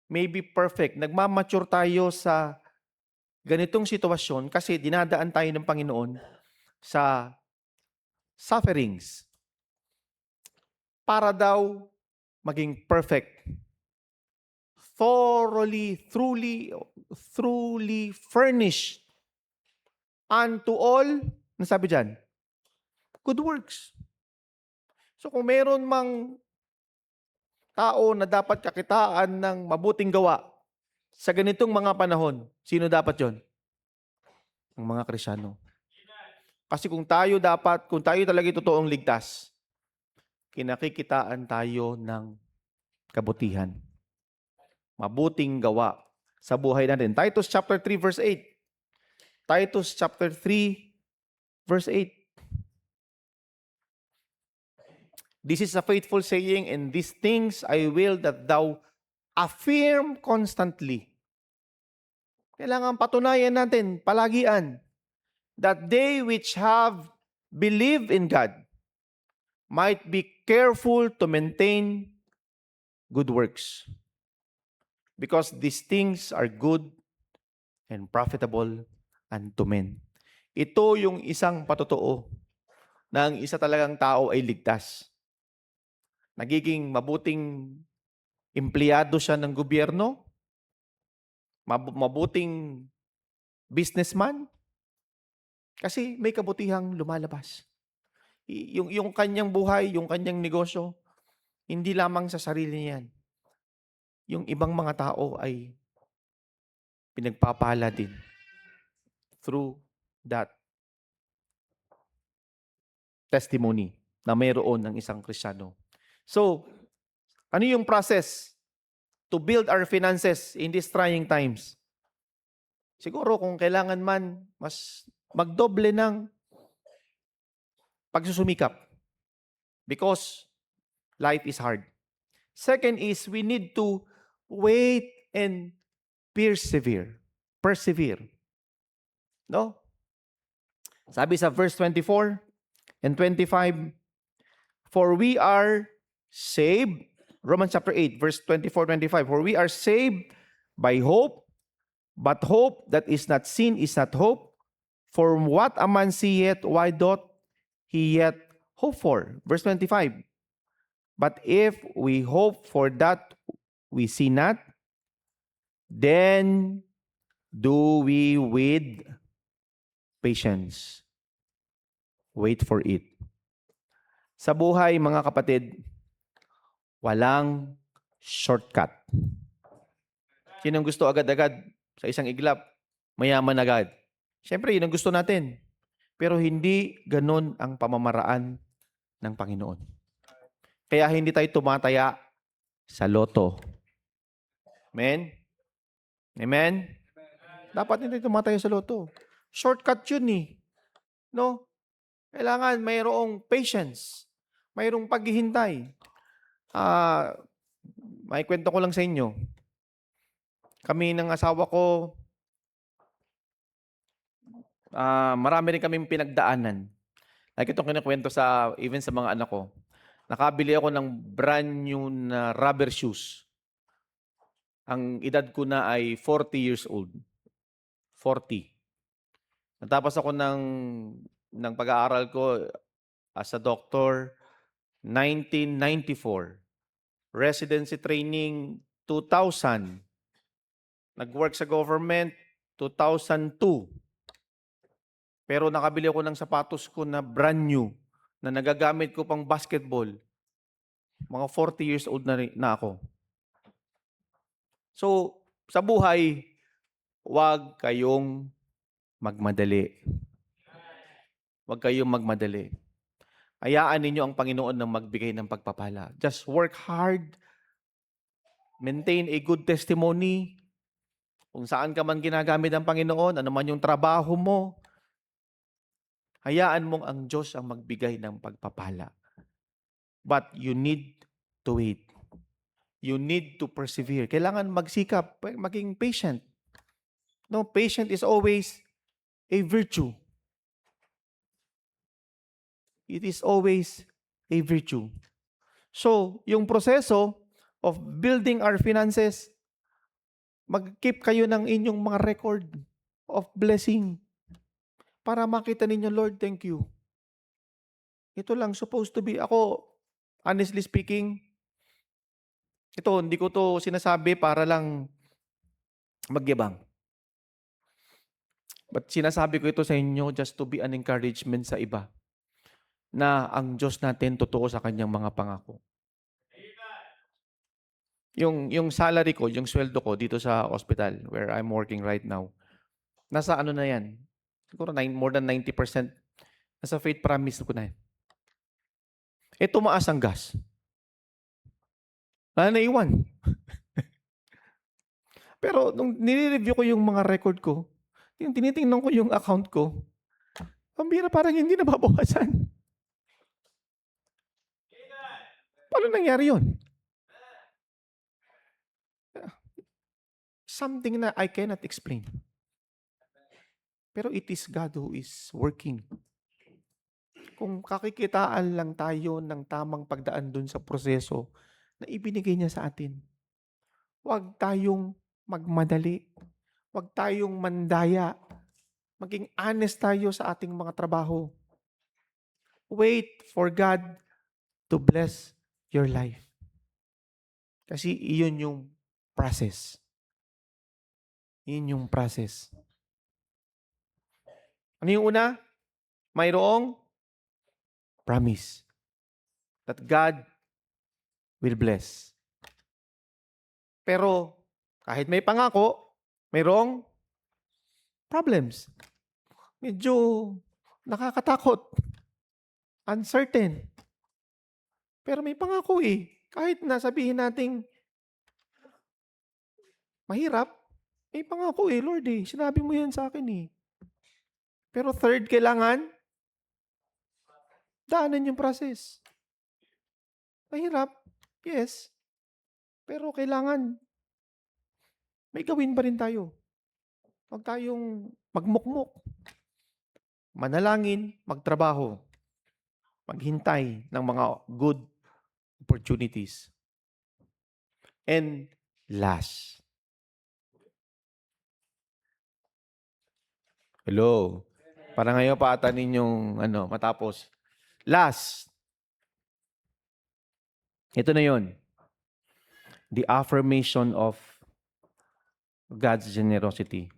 may be perfect. Nagmamature tayo sa ganitong sitwasyon kasi dinadaan tayo ng Panginoon sa sufferings para daw maging perfect. Thoroughly, truly furnished unto all, nasabi dyan, good works. So kung meron mang tao na dapat kakitaan ng mabuting gawa sa ganitong mga panahon, sino dapat yon? Ang mga Kristiyano. Kasi kung tayo talaga totoong ligtas, kinakikitaan tayo ng kabutihan. Mabuting gawa sa buhay natin. Titus chapter 3 verse 8. Titus chapter 3 verse 8. This is a faithful saying, and these things I will that thou affirm constantly. Kailangan patunayan natin, palagian, that they which have believed in God might be careful to maintain good works. Because these things are good and profitable unto men. Ito yung isang patotoo na ang isa talagang tao ay ligtas. Nagiging mabuting empleyado siya ng gobyerno, mabuting businessman, kasi may kabutihang lumalabas. Yung kanyang buhay, yung kanyang negosyo, hindi lamang sa sarili niyan. Yung ibang mga tao ay pinagpapala din through that testimony na mayroon ng isang Kristiyano. So, ano yung process to build our finances in these trying times? Siguro kung kailangan man, mas magdoble ng pagsusumikap because life is hard. Second is we need to wait and persevere. Persevere. No? Sabi sa verse 24 and 25, for we are saved, Romans chapter 8, verse 24-25, for we are saved by hope, but hope that is not seen is not hope. For what a man seeth, why doth he yet hope for. Verse 25. But if we hope for that we see not, then do we with patience wait for it. Sa buhay, mga kapatid, walang shortcut. Sinong gusto agad-agad sa isang iglap? Mayaman agad. Siyempre, yun ang gusto natin. Pero hindi ganun ang pamamaraan ng Panginoon. Kaya hindi tayo tumataya sa loto. Amen? Amen? Dapat hindi tayo tumataya sa loto. Shortcut yun eh. No? Kailangan mayroong patience. Mayroong paghihintay. May kwento ko lang sa inyo. Kami ng asawa ko, marami rin kaming pinagdaanan. Like itong kinakwento even sa mga anak ko. Nakabili ako ng brand new na rubber shoes. Ang edad ko na ay 40 years old. 40. Natapos ako ng pag-aaral ko as a doctor, 1994. Residency training, 2000. Nag-work sa government, 2002. Pero nakabili ako ng sapatos ko na brand new, na nagagamit ko pang basketball. Mga 40 years old na ako. So, sa buhay, huwag kayong magmadali. Huwag kayong magmadali. Hayaan ninyo ang Panginoon na magbigay ng pagpapala. Just work hard. Maintain a good testimony. Kung saan ka man ginagamit ng Panginoon, ano man yung trabaho mo, hayaan mong ang Diyos ang magbigay ng pagpapala. But you need to wait. You need to persevere. Kailangan magsikap, maging patient. No, patient is always a virtue. It is always a virtue. So, yung proseso of building our finances, mag-keep kayo ng inyong mga record of blessing para makita ninyo, Lord, thank you. Ito lang supposed to be. Ako, honestly speaking, hindi ko to sinasabi para lang magyabang. But sinasabi ko ito sa inyo just to be an encouragement sa iba na ang Diyos natin totoo sa kanyang mga pangako. Yung salary ko, yung sweldo ko dito sa hospital where I'm working right now, nasa ano na yan? Siguro more than 90%. Nasa faith promise ko na yan. Tumaas ang gas. Wala na iwan. Pero nung nire-review ko yung mga record ko, yung tinitingnan ko yung account ko, pambira parang hindi nababawasan. Paano nangyari yun? Something na I cannot explain. Pero it is God who is working. Kung kakikitaan lang tayo ng tamang pagdaan dun sa proseso na ibinigay niya sa atin, huwag tayong magmadali. Huwag tayong mandaya. Maging honest tayo sa ating mga trabaho. Wait for God to bless your life. Kasi iyon yung process. Iyon yung process. Ano yung una? Mayroong promise that God will bless. Pero kahit may pangako, mayroong problems. Medyo nakakatakot. Uncertain. Pero may pangako eh. Kahit nasabihin nating mahirap, may pangako eh, Lord eh. Sinabi mo yan sa akin eh. Pero third, kailangan daanan yung process. Mahirap, yes. Pero kailangan may gawin pa rin tayo. Huwag tayong magmukmuk. Manalangin, magtrabaho. Maghintay ng mga good opportunities. And last. Hello. Para ngayon pa ata ninyong matapos. Last. Ito na yon. The affirmation of God's generosity,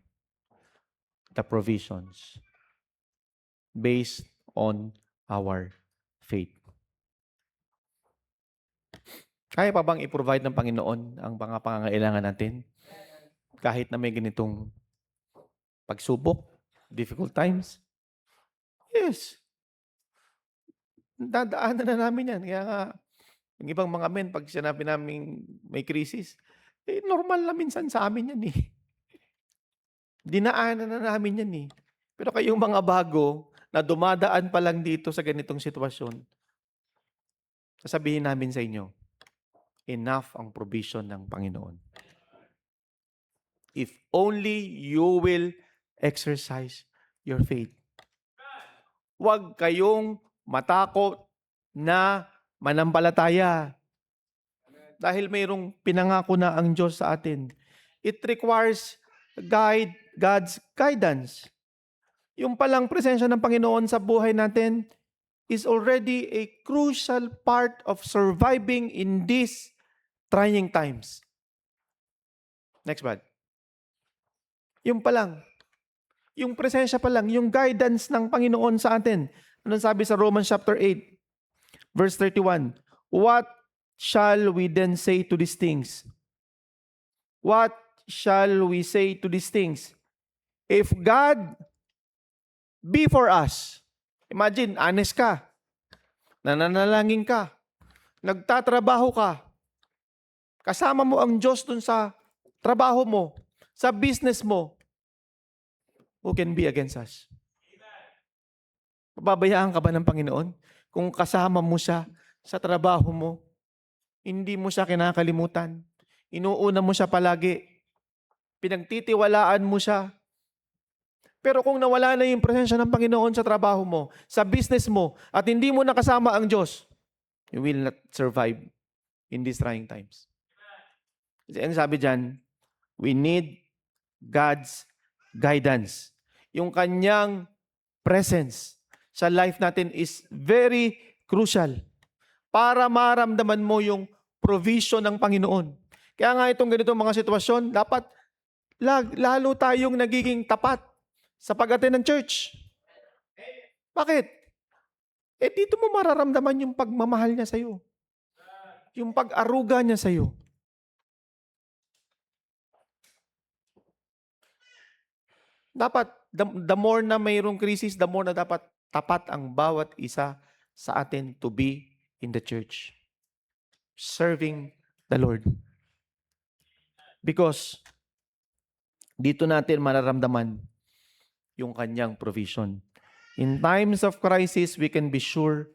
the provisions, based on our faith. Kaya pa bang i-provide ng Panginoon ang mga pangangailangan natin? Kahit na may ganitong pagsubok, difficult times? Yes. Dadaanan na namin yan. Kaya nga, yung ibang mga men, pag sinabi namin may krisis, normal na minsan sa amin yan eh. Dinaanan na namin yan eh. Pero kayong mga bago, na dumadaan pa lang dito sa ganitong sitwasyon, sasabihin namin sa inyo, enough ang provision ng Panginoon. If only you will exercise your faith. Huwag kayong matakot na manampalataya. Dahil mayroong pinangako na ang Diyos sa atin. It requires God's guidance. Yung palang presensya ng Panginoon sa buhay natin is already a crucial part of surviving in these trying times. Next slide. Yung palang, yung presensya pa lang, yung guidance ng Panginoon sa atin. Anong sabi sa Romans chapter 8, verse 31? What shall we then say to these things? What shall we say to these things? If God be for us, imagine, honest ka, nananalangin ka, nagtatrabaho ka, kasama mo ang Diyos dun sa trabaho mo, sa business mo, who can be against us? Pababayaan ka ba ng Panginoon? Kung kasama mo siya sa trabaho mo, hindi mo siya kinakalimutan, inuuna mo siya palagi, pinagtitiwalaan mo siya. Pero kung nawala na yung presensya ng Panginoon sa trabaho mo, sa business mo, at hindi mo nakasama ang Diyos, you will not survive in these trying times. Kasi ang sabi dyan, we need God's guidance. Yung kanyang presence sa life natin is very crucial para maramdaman mo yung provision ng Panginoon. Kaya nga itong ganitong mga sitwasyon, dapat lalo tayong nagiging tapat sa pag-attend ng church. Bakit? Dito mo mararamdaman yung pagmamahal niya sa'yo. Yung pag-aruga niya sa'yo. Dapat, the more na mayroong krisis, the more na dapat tapat ang bawat isa sa atin to be in the church. Serving the Lord. Because dito natin mararamdaman yung kanyang provision. In times of crisis, we can be sure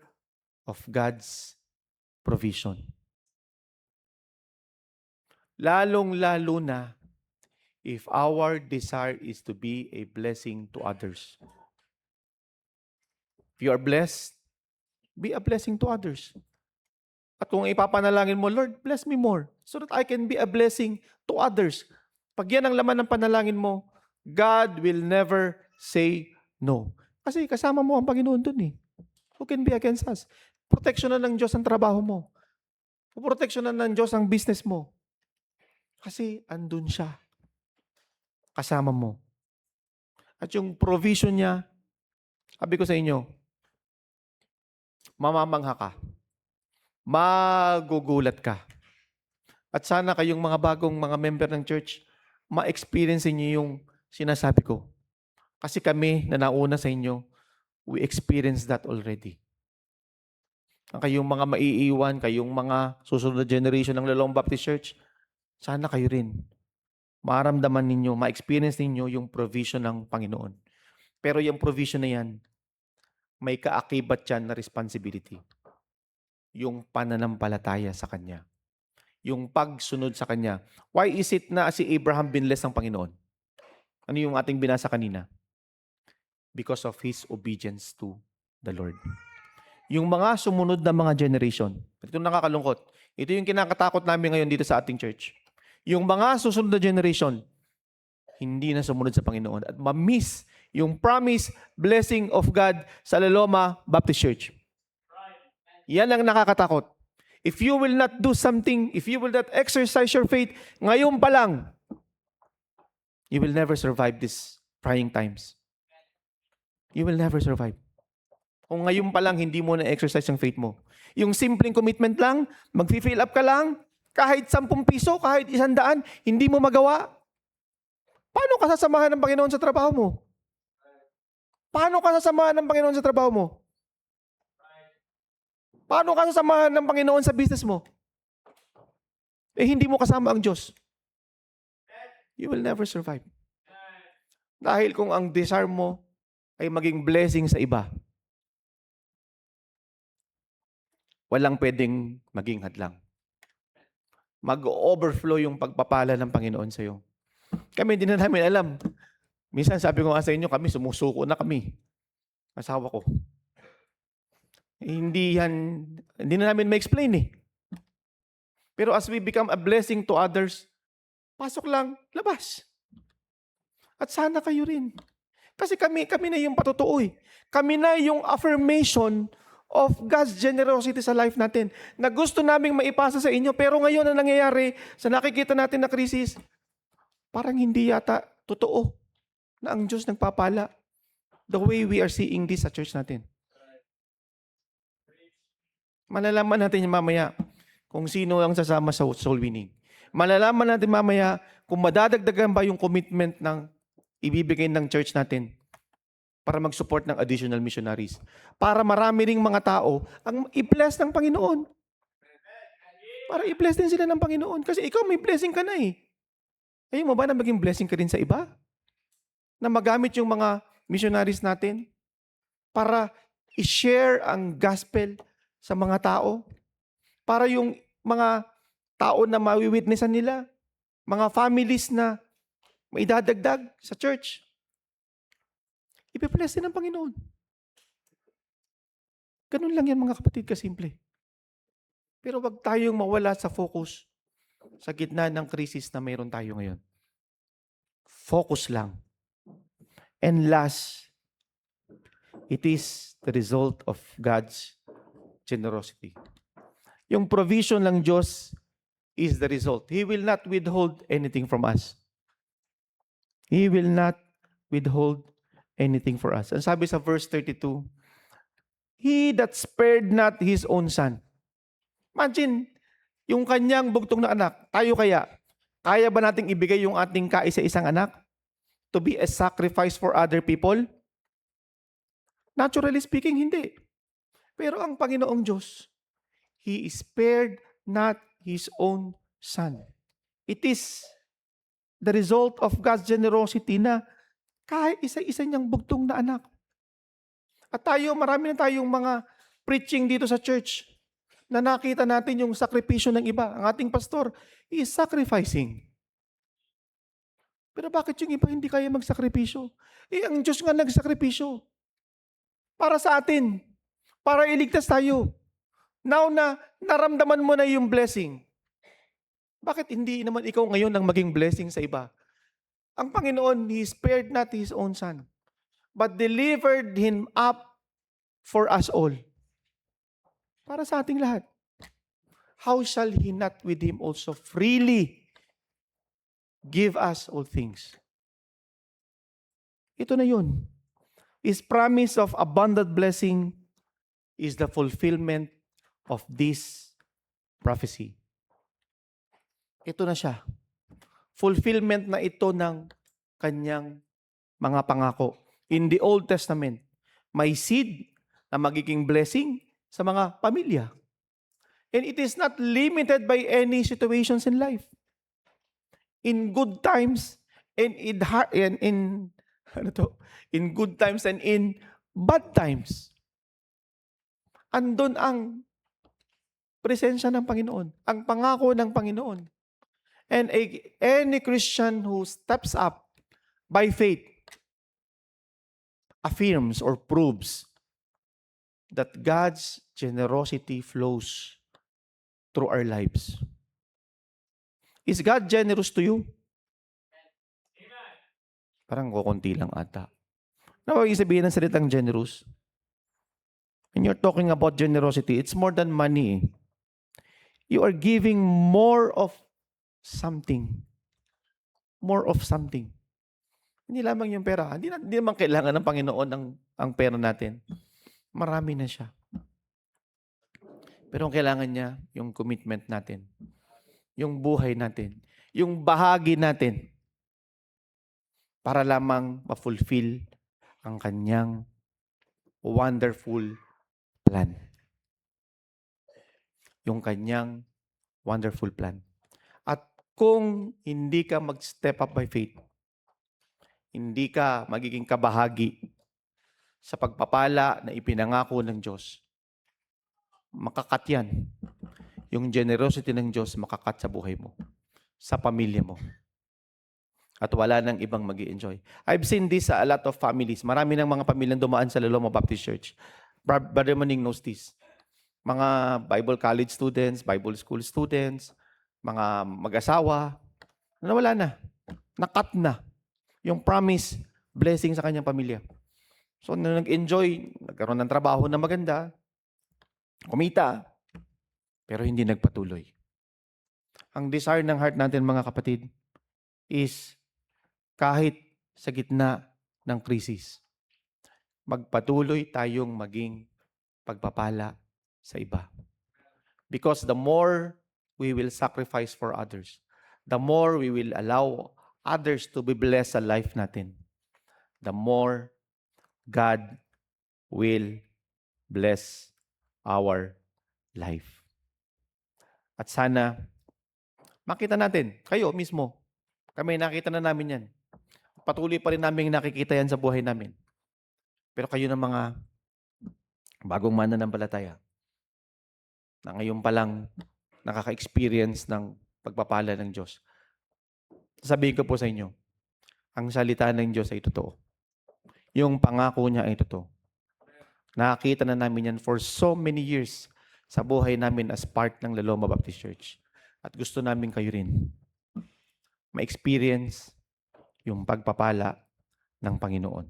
of God's provision. Lalong-lalo na if our desire is to be a blessing to others. If you are blessed, be a blessing to others. At kung ipapanalangin mo, Lord, bless me more so that I can be a blessing to others. Pag yan ang laman ng panalangin mo, God will never say no. Kasi kasama mo ang Panginoon dun eh. Who can be against us? Proteksyonan ng Diyos ang trabaho mo. Proteksyonan ng Diyos ang business mo. Kasi andun siya. Kasama mo. At yung provision niya, sabi ko sa inyo, mamamangha ka. Magugulat ka. At sana kayong mga bagong mga member ng church, ma-experience niyo yung sinasabi ko. Kasi kami na nauna sa inyo, we experienced that already. Ang kayong mga maiiwan, kayong mga susunod na generation ng Lalong Baptist Church, sana kayo rin. Maramdaman ninyo, ma-experience ninyo yung provision ng Panginoon. Pero yung provision na yan, may kaakibat yan na responsibility. Yung pananampalataya sa Kanya. Yung pagsunod sa Kanya. Why is it na si Abraham binless ng Panginoon? Ano yung ating binasa kanina? Because of his obedience to the Lord. Yung mga sumunod na mga generation, ito nakakalungkot. Ito yung kinakatakot namin ngayon dito sa ating church. Yung mga susunod na generation, hindi na sumunod sa Panginoon at ma-miss yung promise, blessing of God sa Laloma Baptist Church. Yan ang nakakatakot. If you will not do something, if you will not exercise your faith, ngayon pa lang, you will never survive these trying times. You will never survive. Kung ngayon pa lang, hindi mo na-exercise yung faith mo. Yung simpleng commitment lang, mag-fill up ka lang, kahit 10 piso, kahit 100, hindi mo magawa. Paano ka sasamahan ng Panginoon sa trabaho mo? Paano ka sasamahan ng Panginoon sa trabaho mo? Paano ka sasamahan ng Panginoon sa business mo? Eh, hindi mo kasama ang Diyos. You will never survive. Dahil kung ang desire mo ay maging blessing sa iba, walang pwedeng maging hadlang. Mag-overflow yung pagpapala ng Panginoon sa iyo. Kami, hindi na namin alam. Minsan sabi ko nga sa inyo, kami sumusuko na kami. Asawa ko. Hindi na namin ma-explain eh. Pero as we become a blessing to others, pasok lang, labas. At sana kayo rin. Kasi kami na yung patotoo eh. Kami na yung affirmation of God's generosity sa life natin na gusto naming maipasa sa inyo. Pero ngayon na nangyayari sa nakikita natin na krisis, parang hindi yata totoo na ang Diyos nagpapala the way we are seeing this sa church natin. Malalaman natin mamaya kung sino ang sasama sa soul winning. Malalaman natin mamaya kung madadagdagan ba yung commitment ng ibibigay ng church natin para mag-support ng additional missionaries. Para marami ring mga tao ang i-bless ng Panginoon. Para i-bless din sila ng Panginoon. Kasi ikaw may blessing ka na eh. Ayaw mo ba na maging blessing ka rin sa iba? Na magamit yung mga missionaries natin para i-share ang gospel sa mga tao? Para yung mga tao na mawi-witnessan nila, mga families na maidadagdag sa church, ipibless din ng Panginoon. Ganun lang yan mga kapatid, kasimple. Pero wag tayong mawala sa focus sa gitna ng krisis na mayroon tayo ngayon. Focus lang. And last, it is the result of God's generosity. Yung provision ng Diyos is the result. He will not withhold anything from us. He will not withhold anything for us. Ang sabi sa verse 32, He that spared not His own Son. Imagine, yung kanyang bugtong na anak, tayo kaya ba nating ibigay yung ating kaisa-isang anak to be a sacrifice for other people? Naturally speaking, hindi. Pero ang Panginoong Diyos, He spared not His own Son. It is the result of God's generosity na kahit isa-isa niyang bugtong na anak. At tayo, marami na tayong mga preaching dito sa church na nakita natin yung sakripisyo ng iba. Ang ating pastor is sacrificing. Pero bakit yung iba hindi kaya magsakripisyo? Eh, ang Diyos nga nagsakripisyo. Para sa atin. Para iligtas tayo. Now na naramdaman mo na yung blessing, bakit hindi naman ikaw ngayon ang maging blessing sa iba? Ang Panginoon, He spared not His own Son, but delivered Him up for us all. Para sa ating lahat. How shall He not with Him also freely give us all things? Ito na yun. His promise of abundant blessing is the fulfillment of this prophecy. Ito na siya. Fulfillment na ito ng kanyang mga pangako. In the Old Testament, may seed na magiging blessing sa mga pamilya. And it is not limited by any situations in life. In good times and in good times and in bad times. Andun ang presensya ng Panginoon, ang pangako ng Panginoon. And any Christian who steps up by faith affirms or proves that God's generosity flows through our lives. Is God generous to you? Parang kukunti lang ata. Ano ibig sabihin ng salitang generous? When you're talking about generosity, it's more than money. You are giving more of something. More of something. Hindi lamang yung pera. Hindi naman kailangan ng Panginoon ang pera natin. Marami na siya. Pero ang kailangan niya, yung commitment natin. Yung buhay natin. Yung bahagi natin. Para lamang ma-fulfill ang kanyang wonderful plan. Yung kanyang wonderful plan. At kung hindi ka mag-step up by faith, hindi ka magiging kabahagi sa pagpapala na ipinangako ng Diyos, makakat yan. Yung generosity ng Diyos makakat sa buhay mo, sa pamilya mo. At wala nang ibang mag-i-enjoy. I've seen this sa a lot of families. Marami ng mga pamilyang dumaan sa Loloma Baptist Church. Brother Maning knows this. Mga Bible college students, Bible school students, mga mag-asawa, nawala na. Nakat na yung promise, blessing sa kanyang pamilya. So, nag-enjoy, nagkaroon ng trabaho na maganda, kumita, pero hindi nagpatuloy. Ang desire ng heart natin, mga kapatid, is kahit sa gitna ng krisis, magpatuloy tayong maging pagpapala sa iba. Because the more we will sacrifice for others, the more we will allow others to be blessed sa life natin, the more God will bless our life. At sana, makita natin, kayo mismo, kami nakita na namin yan. Patuloy pa rin namin nakikita yan sa buhay namin. Pero kayo ng mga bagong mananampalataya, na ngayon pa lang nakaka-experience ng pagpapala ng Diyos, sabihin ko po sa inyo, ang salita ng Diyos ay totoo. Yung pangako niya ay totoo. Nakakita na namin yan for so many years sa buhay namin as part ng Loloma Baptist Church. At gusto namin kayo rin ma-experience yung pagpapala ng Panginoon.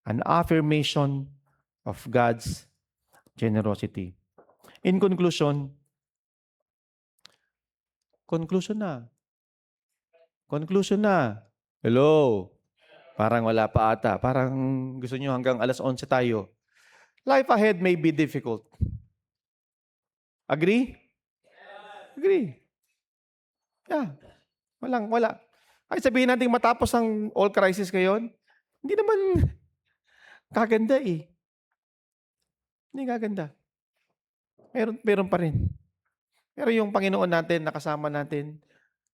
An affirmation of God's generosity. In conclusion na. Hello? Parang wala pa ata. Parang gusto nyo hanggang alas 11 tayo. Life ahead may be difficult. Agree? Agree. Yeah. Wala. Ay sabihin natin matapos ang all crisis ngayon, hindi naman kaganda eh. Hindi kaganda. Meron pa rin. Pero yung Panginoon natin, nakasama natin,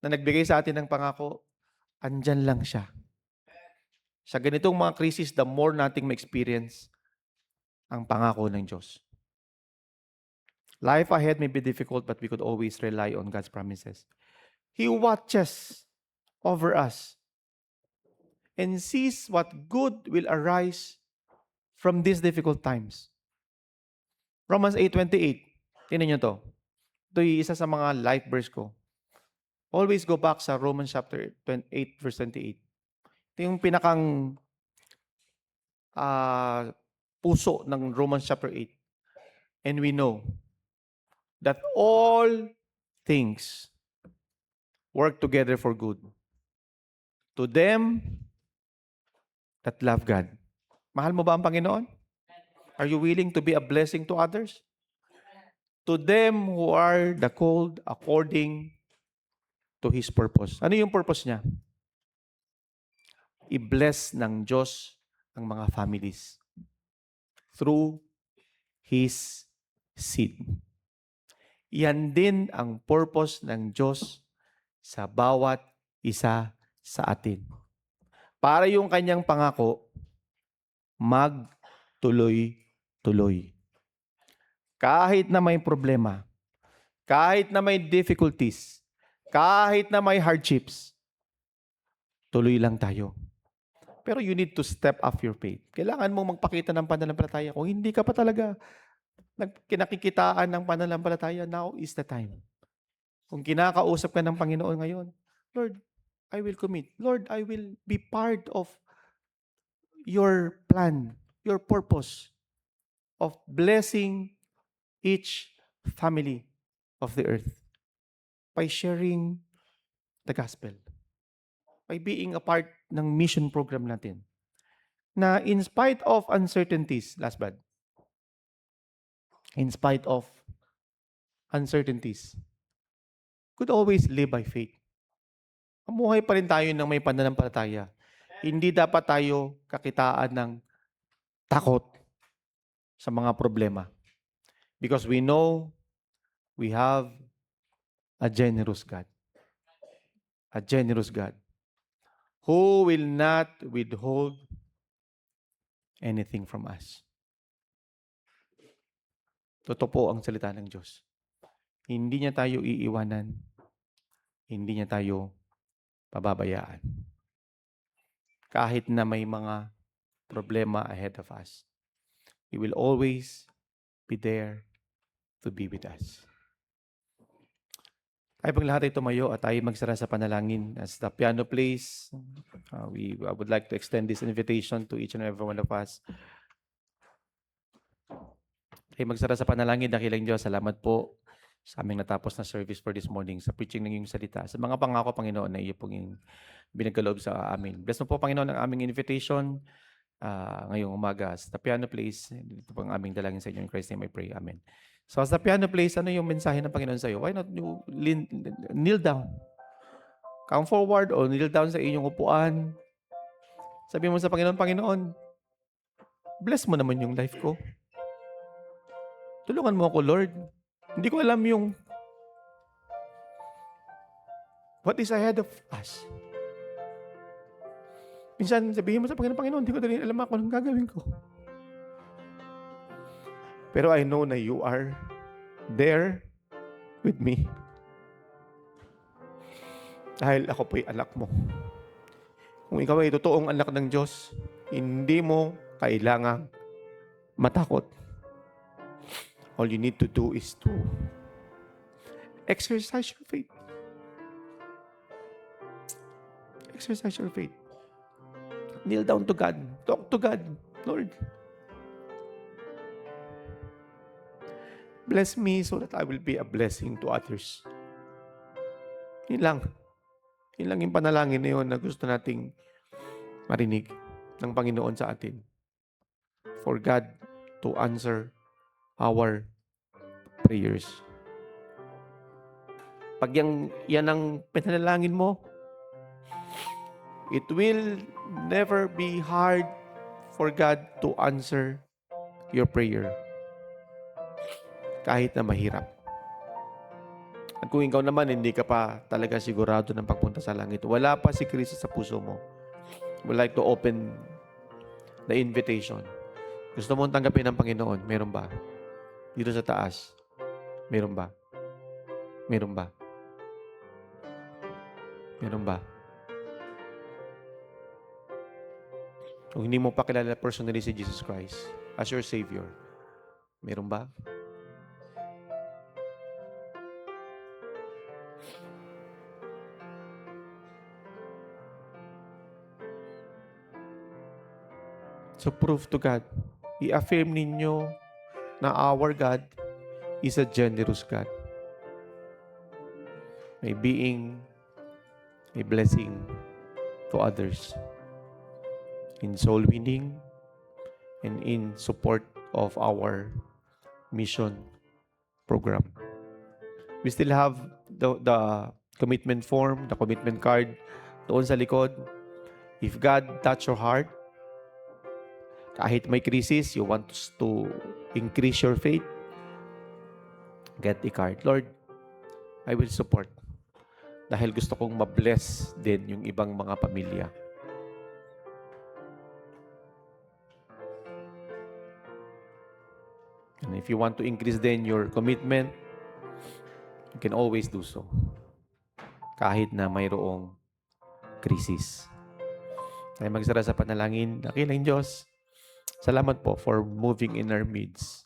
na nagbigay sa atin ng pangako, andyan lang siya. Sa ganitong mga krisis, the more nating ma-experience ang pangako ng Diyos. Life ahead may be difficult, but we could always rely on God's promises. He watches over us and sees what good will arise from these difficult times. Romans 8:28. Tingnan nyo to. Ito yung isa sa mga life verse ko. Always go back sa Romans chapter 8, verse 28. Ito yung pinakang puso ng Romans chapter 8. And we know that all things work together for good to them that love God. Mahal mo ba ang Panginoon? Are you willing to be a blessing to others? To them who are the called according to His purpose. Ano yung purpose niya? I-bless ng Diyos ang mga families through His seed. Yan din ang purpose ng Diyos sa bawat isa sa atin. Para yung kanyang pangako, magtuloy-tuloy. Kahit na may problema, kahit na may difficulties, kahit na may hardships, tuloy lang tayo. Pero you need to step up your faith. Kailangan mong magpakita ng pananampalataya. Kung hindi ka pa talaga kinakikitaan ng pananampalataya, now is the time. Kung kinakausap ka ng Panginoon ngayon, Lord, I will commit. Lord, I will be part of your plan, your purpose of blessing each family of the earth by sharing the gospel, by being a part ng mission program natin. Na in spite of uncertainties, last bad, in spite of uncertainties, could always live by faith. Mamuhay pa rin tayo ng may pananampalataya. Hindi dapat tayo kakitaan ng takot sa mga problema. Because we know we have a generous God. A generous God who will not withhold anything from us. Totoo po ang salita ng Diyos. Hindi niya tayo iiwanan. Hindi niya tayo pababayaan. Kahit na may mga problema ahead of us, He will always be there to be with us. Tayo pang lahat ay tumayo at tayo magsara sa panalangin. As the piano plays, I would like to extend this invitation to each and every one of us. Tayo magsara sa panalangin. Dakilang Diyos, salamat po sa aming natapos na service for this morning, sa preaching ng iyong salita, sa mga pangako, Panginoon, na iyo pong binagkaloob sa amin. Bless mo po, Panginoon, ang aming invitation ngayong umaga. As the piano plays, dito po ang aming dalangin sa inyo. In Christ's name I pray. Amen. So as the piano plays, ano yung mensahe ng Panginoon sa iyo? Why not you kneel down? Come forward o kneel down sa inyong upuan. Sabi mo sa Panginoon, Panginoon, bless mo naman yung life ko. Tulungan mo ako, Lord. Hindi ko alam yung what is ahead of us. Minsan sabihin mo sa Panginoon, Panginoon, hindi ko dali alam ako anong gagawin ko. Pero I know na you are there with me. Dahil ako po'y anak mo. Kung ikaw ay totoong anak ng Diyos, hindi mo kailangang matakot. All you need to do is to exercise your faith. Exercise your faith. Kneel down to God. Talk to God. Lord, bless me so that I will be a blessing to others. Yun lang. Yun lang yung panalangin na yun na gusto nating marinig ng Panginoon sa atin. For God to answer our prayers. Pag yan ang panalangin mo, it will never be hard for God to answer your prayer. Kahit na mahirap. At kung ikaw naman, hindi ka pa talaga sigurado ng pagpunta sa langit, wala pa si Kristo sa puso mo, would like to open the invitation. Gusto mong tanggapin ng Panginoon, meron ba? Dito sa taas, meron ba? Meron ba? Meron ba? Kung hindi mo pa kilala personally si Jesus Christ as your Savior, meron ba? So prove to God. I-affirm ninyo na our God is a generous God. May being a blessing to others in soul winning and in support of our mission program. We still have the commitment form, the commitment card doon sa likod. If God touch your heart, kahit may crisis, you want to increase your faith, get the card. Lord, I will support. Dahil gusto kong ma-bless din yung ibang mga pamilya. And if you want to increase then your commitment, you can always do so. Kahit na mayroong krisis. Tayo magsara sa panalangin. Dakilang Diyos, salamat po for moving in our midst.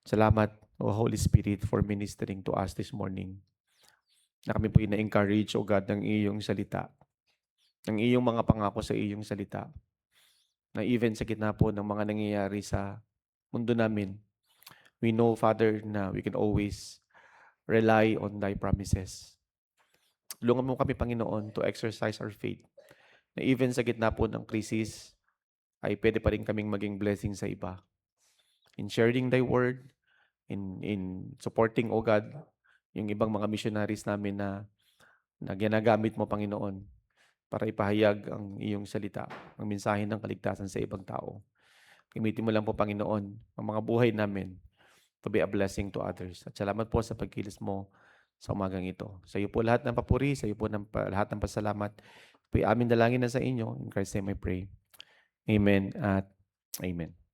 Salamat, O Holy Spirit, for ministering to us this morning. Na kami po ina-encourage, O God, ng iyong salita. Ng iyong mga pangako sa iyong salita. Na even sa gitna po ng mga nangyayari sa mundo namin, we know, Father, na we can always rely on Thy promises. Tulungan mo kami, Panginoon, to exercise our faith, na even sa gitna po ng krisis, ay pwede pa rin kaming maging blessing sa iba. In sharing Thy word, in supporting, O God, yung ibang mga missionaries namin na ginagamit mo, Panginoon, para ipahayag ang iyong salita, ang mensahe ng kaligtasan sa ibang tao. Gamitin mo lang po, Panginoon, ang mga buhay namin to be a blessing to others. At salamat po sa pagkilos mo sa umagang ito. Sa iyo po lahat ng papuri, sa iyo po lahat ng pasalamat. Amin dalangin na sa inyo. In Christ's name I pray. Amen at amen.